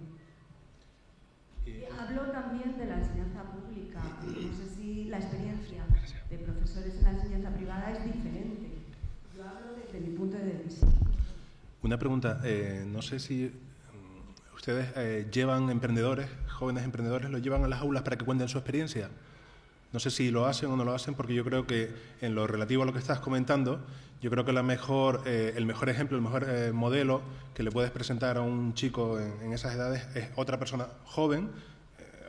Hablo también de la enseñanza pública. No sé si la experiencia de profesores en la enseñanza privada es diferente. Yo hablo desde mi punto de vista. Una pregunta, no sé si ustedes llevan emprendedores, jóvenes emprendedores, los llevan a las aulas para que cuenten su experiencia. No sé si lo hacen o no lo hacen, porque yo creo que en lo relativo a lo que estás comentando, yo creo que el mejor ejemplo, el mejor modelo que le puedes presentar a un chico en esas edades es otra persona joven,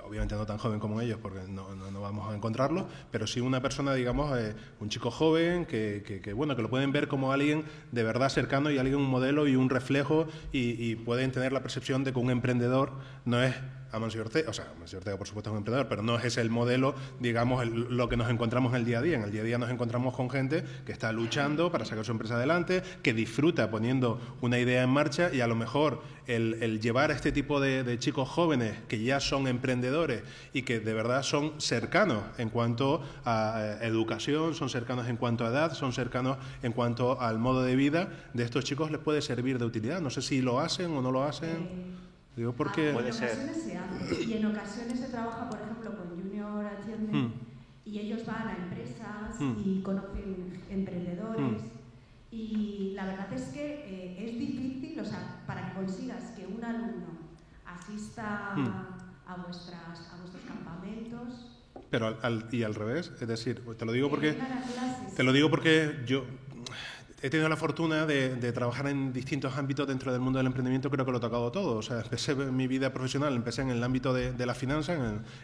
obviamente no tan joven como ellos, porque no vamos a encontrarlo, pero sí una persona, digamos, un chico joven que lo pueden ver como alguien de verdad cercano y alguien, un modelo y un reflejo, y pueden tener la percepción de que un emprendedor no es Amancio Ortega, o sea, Amancio Ortega por supuesto es un emprendedor, pero no es ese el modelo, digamos, lo que nos encontramos en el día a día. En el día a día nos encontramos con gente que está luchando para sacar su empresa adelante, que disfruta poniendo una idea en marcha, y a lo mejor el llevar a este tipo de chicos jóvenes que ya son emprendedores y que de verdad son cercanos en cuanto a educación, son cercanos en cuanto a edad, son cercanos en cuanto al modo de vida de estos chicos, les puede servir de utilidad. No sé si lo hacen o no lo hacen. Digo porque puede ser. En ocasiones se hace, y en ocasiones se trabaja, por ejemplo, con Junior Achievement, y ellos van a empresas y conocen emprendedores, y la verdad es que es difícil, o sea, para que consigas que un alumno asista a vuestros campamentos. Pero al revés, es decir, te lo digo porque yo he tenido la fortuna de trabajar en distintos ámbitos dentro del mundo del emprendimiento. Creo que lo he tocado todo. O sea, empecé mi vida profesional, empecé en el ámbito de la finanza,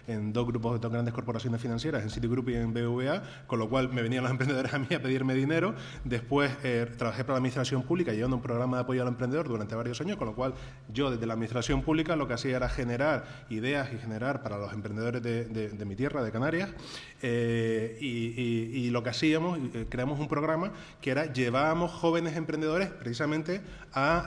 en dos grandes corporaciones financieras, en Citigroup y en BBVA, con lo cual me venían los emprendedores a mí a pedirme dinero. Después trabajé para la administración pública, llevando un programa de apoyo al emprendedor durante varios años, con lo cual yo desde la administración pública lo que hacía era generar ideas y generar para los emprendedores de mi tierra, de Canarias, y lo que hacíamos, creamos un programa que era llevar jóvenes emprendedores precisamente a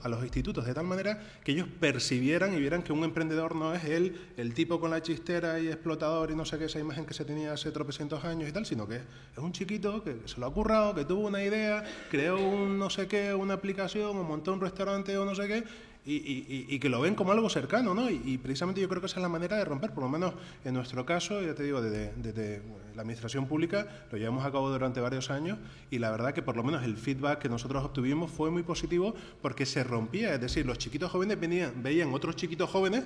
los institutos, de tal manera que ellos percibieran y vieran que un emprendedor no es el tipo con la chistera y explotador y no sé qué, esa imagen que se tenía hace tropecientos años y tal, sino que es un chiquito que se lo ha currado, que tuvo una idea, creó un no sé qué, una aplicación, o montó un restaurante o no sé qué, y que lo ven como algo cercano, ¿no? Y precisamente yo creo que esa es la manera de romper, por lo menos en nuestro caso, ya te digo, desde la administración pública lo llevamos a cabo durante varios años, y la verdad que por lo menos el feedback que nosotros obtuvimos fue muy positivo, porque se rompía, es decir, los chiquitos jóvenes veían otros chiquitos jóvenes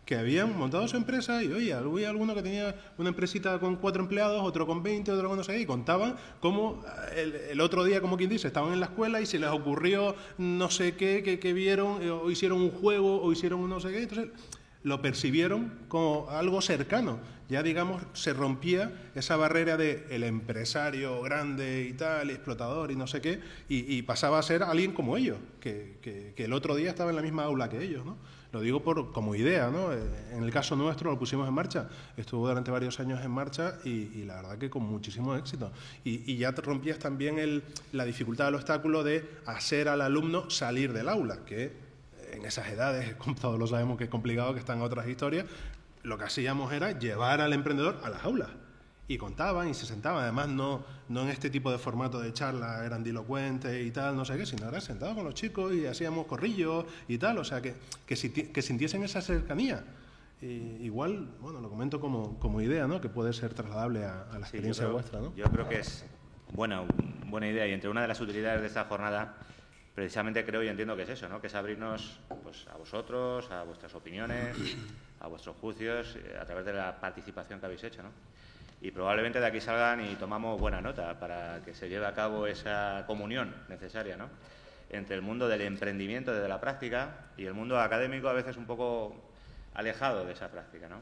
que habían montado su empresa, y oye, había alguno que tenía una empresita con 4 empleados, otro con 20, otro con no sé qué, y contaban cómo el otro día, como quien dice, estaban en la escuela y se les ocurrió no sé qué, que vieron, o hicieron un juego, o hicieron un no sé qué, entonces lo percibieron como algo cercano. Ya, digamos, se rompía esa barrera de el empresario grande y tal, explotador y no sé qué, y pasaba a ser alguien como ellos, que el otro día estaba en la misma aula que ellos, ¿no? Lo digo como idea, ¿no? En el caso nuestro lo pusimos en marcha, estuvo durante varios años en marcha, y la verdad que con muchísimo éxito. Y ya te rompías también la dificultad, el obstáculo de hacer al alumno salir del aula, que en esas edades, como todos lo sabemos que es complicado, que están otras historias. Lo que hacíamos era llevar al emprendedor a las aulas, y contaban y se sentaban, además no en este tipo de formato de charla grandilocuente y tal, no sé qué, sino era sentado con los chicos y hacíamos corrillos y tal, o sea que sintiesen esa cercanía. Igual, bueno, lo comento como idea, ¿no? Que puede ser trasladable a la experiencia vuestra, ¿no? Yo creo que es buena idea, y entre una de las utilidades de esta jornada, precisamente creo y entiendo que es eso, ¿no? Que es abrirnos, pues, a vosotros, a vuestras opiniones, a vuestros juicios, a través de la participación que habéis hecho, ¿no? y probablemente de aquí salgan y tomamos buena nota para que se lleve a cabo esa comunión necesaria, ¿no?, entre el mundo del emprendimiento desde la práctica y el mundo académico, a veces un poco alejado de esa práctica, ¿no?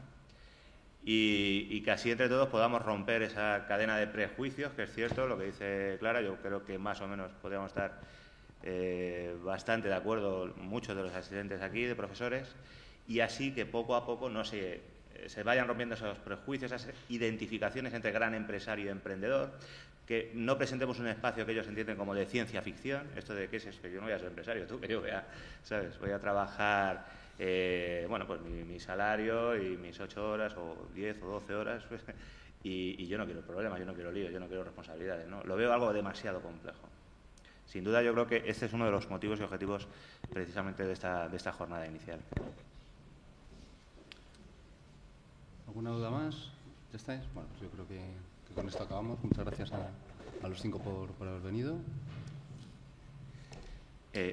Y que así entre todos podamos romper esa cadena de prejuicios, que es cierto lo que dice Clara. Yo creo que más o menos podríamos estar bastante de acuerdo muchos de los asistentes aquí, de profesores, y así que poco a poco no se vayan rompiendo esos prejuicios, esas identificaciones entre gran empresario y emprendedor, que no presentemos un espacio que ellos entienden como de ciencia ficción, esto de qué es eso, que yo no voy a ser empresario, tú, que yo voy a trabajar, bueno, pues mi salario y mis 8 horas o 10 o 12 horas, pues, y yo no quiero problemas, yo no quiero líos, yo no quiero responsabilidades, ¿no? Lo veo algo demasiado complejo. Sin duda, yo creo que este es uno de los motivos y objetivos precisamente de esta jornada inicial. ¿Alguna duda más? ¿Ya estáis? Bueno, pues yo creo que con esto acabamos. Muchas gracias a los 5 por haber venido.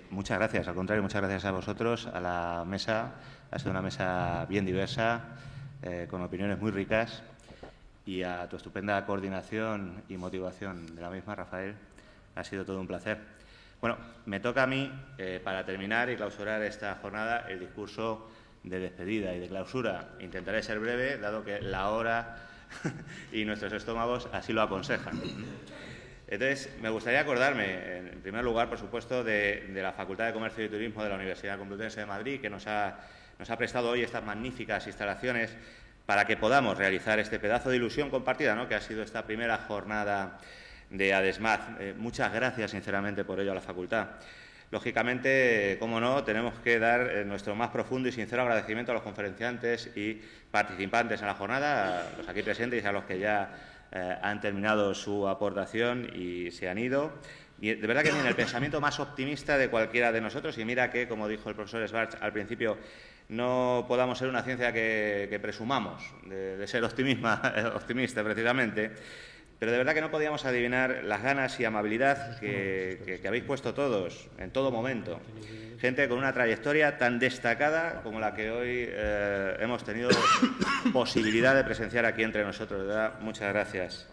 Muchas gracias, al contrario, muchas gracias a vosotros, a la mesa. Ha sido una mesa bien diversa, con opiniones muy ricas, y a tu estupenda coordinación y motivación de la misma, Rafael. Ha sido todo un placer. Bueno, me toca a mí, para terminar y clausurar esta jornada, el discurso de despedida y de clausura. Intentaré ser breve, dado que la hora y nuestros estómagos así lo aconsejan. Entonces, me gustaría acordarme, en primer lugar, por supuesto, de la Facultad de Comercio y Turismo de la Universidad Complutense de Madrid, que nos ha prestado hoy estas magníficas instalaciones para que podamos realizar este pedazo de ilusión compartida, ¿no?, que ha sido esta primera jornada de ADESMAD. Muchas gracias, sinceramente, por ello a la facultad. Lógicamente, como no, tenemos que dar nuestro más profundo y sincero agradecimiento a los conferenciantes y participantes en la jornada, a los aquí presentes y a los que ya han terminado su aportación y se han ido. Y de verdad que en el pensamiento más optimista de cualquiera de nosotros, y mira que, como dijo el profesor Schwartz al principio, no podamos ser una ciencia que presumamos de ser optimista precisamente, pero de verdad que no podíamos adivinar las ganas y amabilidad que habéis puesto todos, en todo momento. Gente con una trayectoria tan destacada como la que hoy hemos tenido posibilidad de presenciar aquí entre nosotros. De verdad, muchas gracias.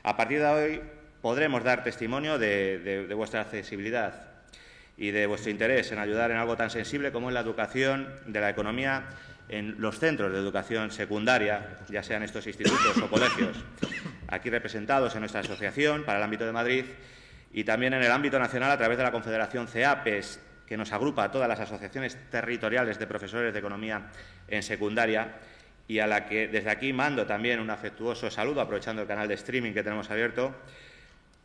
A partir de hoy podremos dar testimonio de vuestra accesibilidad y de vuestro interés en ayudar en algo tan sensible como es la educación de la economía en los centros de educación secundaria, ya sean estos institutos o colegios, aquí representados en nuestra asociación para el ámbito de Madrid y también en el ámbito nacional a través de la Confederación CEAPES, que nos agrupa a todas las asociaciones territoriales de profesores de economía en secundaria y a la que desde aquí mando también un afectuoso saludo, aprovechando el canal de streaming que tenemos abierto.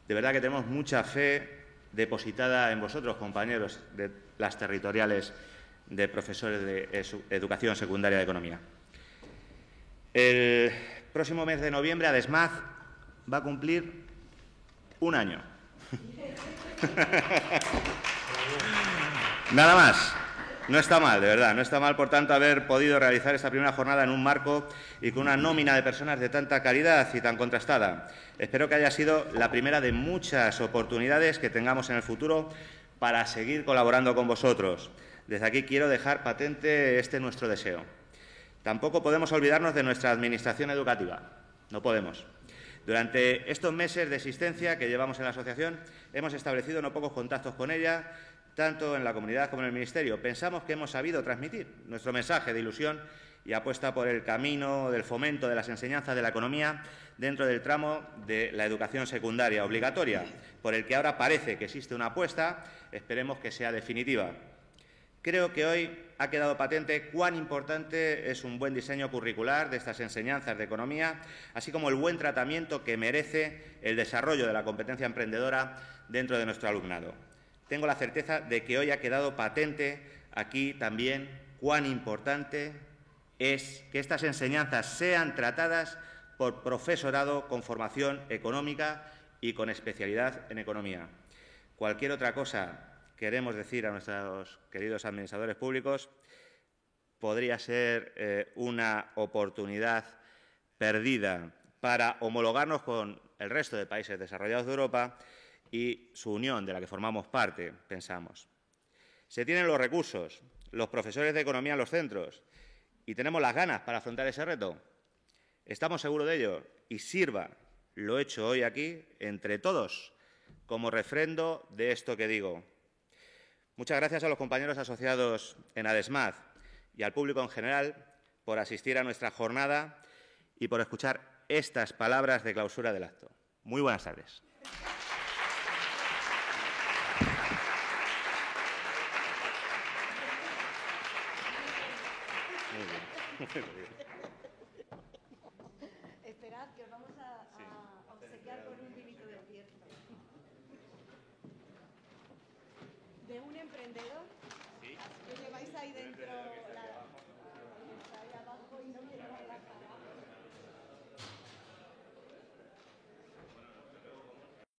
De verdad que tenemos mucha fe depositada en vosotros, compañeros de las territoriales de profesores de educación secundaria de economía. El próximo mes de noviembre, ADESMAD va a cumplir 1 año. Nada más. No está mal, de verdad. No está mal, por tanto, haber podido realizar esta primera jornada en un marco y con una nómina de personas de tanta calidad y tan contrastada. Espero que haya sido la primera de muchas oportunidades que tengamos en el futuro para seguir colaborando con vosotros. Desde aquí quiero dejar patente nuestro deseo. Tampoco podemos olvidarnos de nuestra administración educativa. No podemos. Durante estos meses de existencia que llevamos en la asociación, hemos establecido no pocos contactos con ella, tanto en la comunidad como en el Ministerio. Pensamos que hemos sabido transmitir nuestro mensaje de ilusión y apuesta por el camino del fomento de las enseñanzas de la economía dentro del tramo de la educación secundaria obligatoria, por el que ahora parece que existe una apuesta. Esperemos que sea definitiva. Creo que hoy ha quedado patente cuán importante es un buen diseño curricular de estas enseñanzas de economía, así como el buen tratamiento que merece el desarrollo de la competencia emprendedora dentro de nuestro alumnado. Tengo la certeza de que hoy ha quedado patente aquí también cuán importante es que estas enseñanzas sean tratadas por profesorado con formación económica y con especialidad en economía. Cualquier otra cosa queremos decir a nuestros queridos administradores públicos podría ser una oportunidad perdida para homologarnos con el resto de países desarrollados de Europa y su unión, de la que formamos parte, pensamos. Se tienen los recursos, los profesores de economía en los centros y tenemos las ganas para afrontar ese reto. Estamos seguros de ello y sirva lo hecho hoy aquí, entre todos, como refrendo de esto que digo. Muchas gracias a los compañeros asociados en ADESMAD y al público en general por asistir a nuestra jornada y por escuchar estas palabras de clausura del acto. Muy buenas tardes. Muy bien. Esperad, que os vamos a obsequiar con un vinito de cierto. De un emprendedor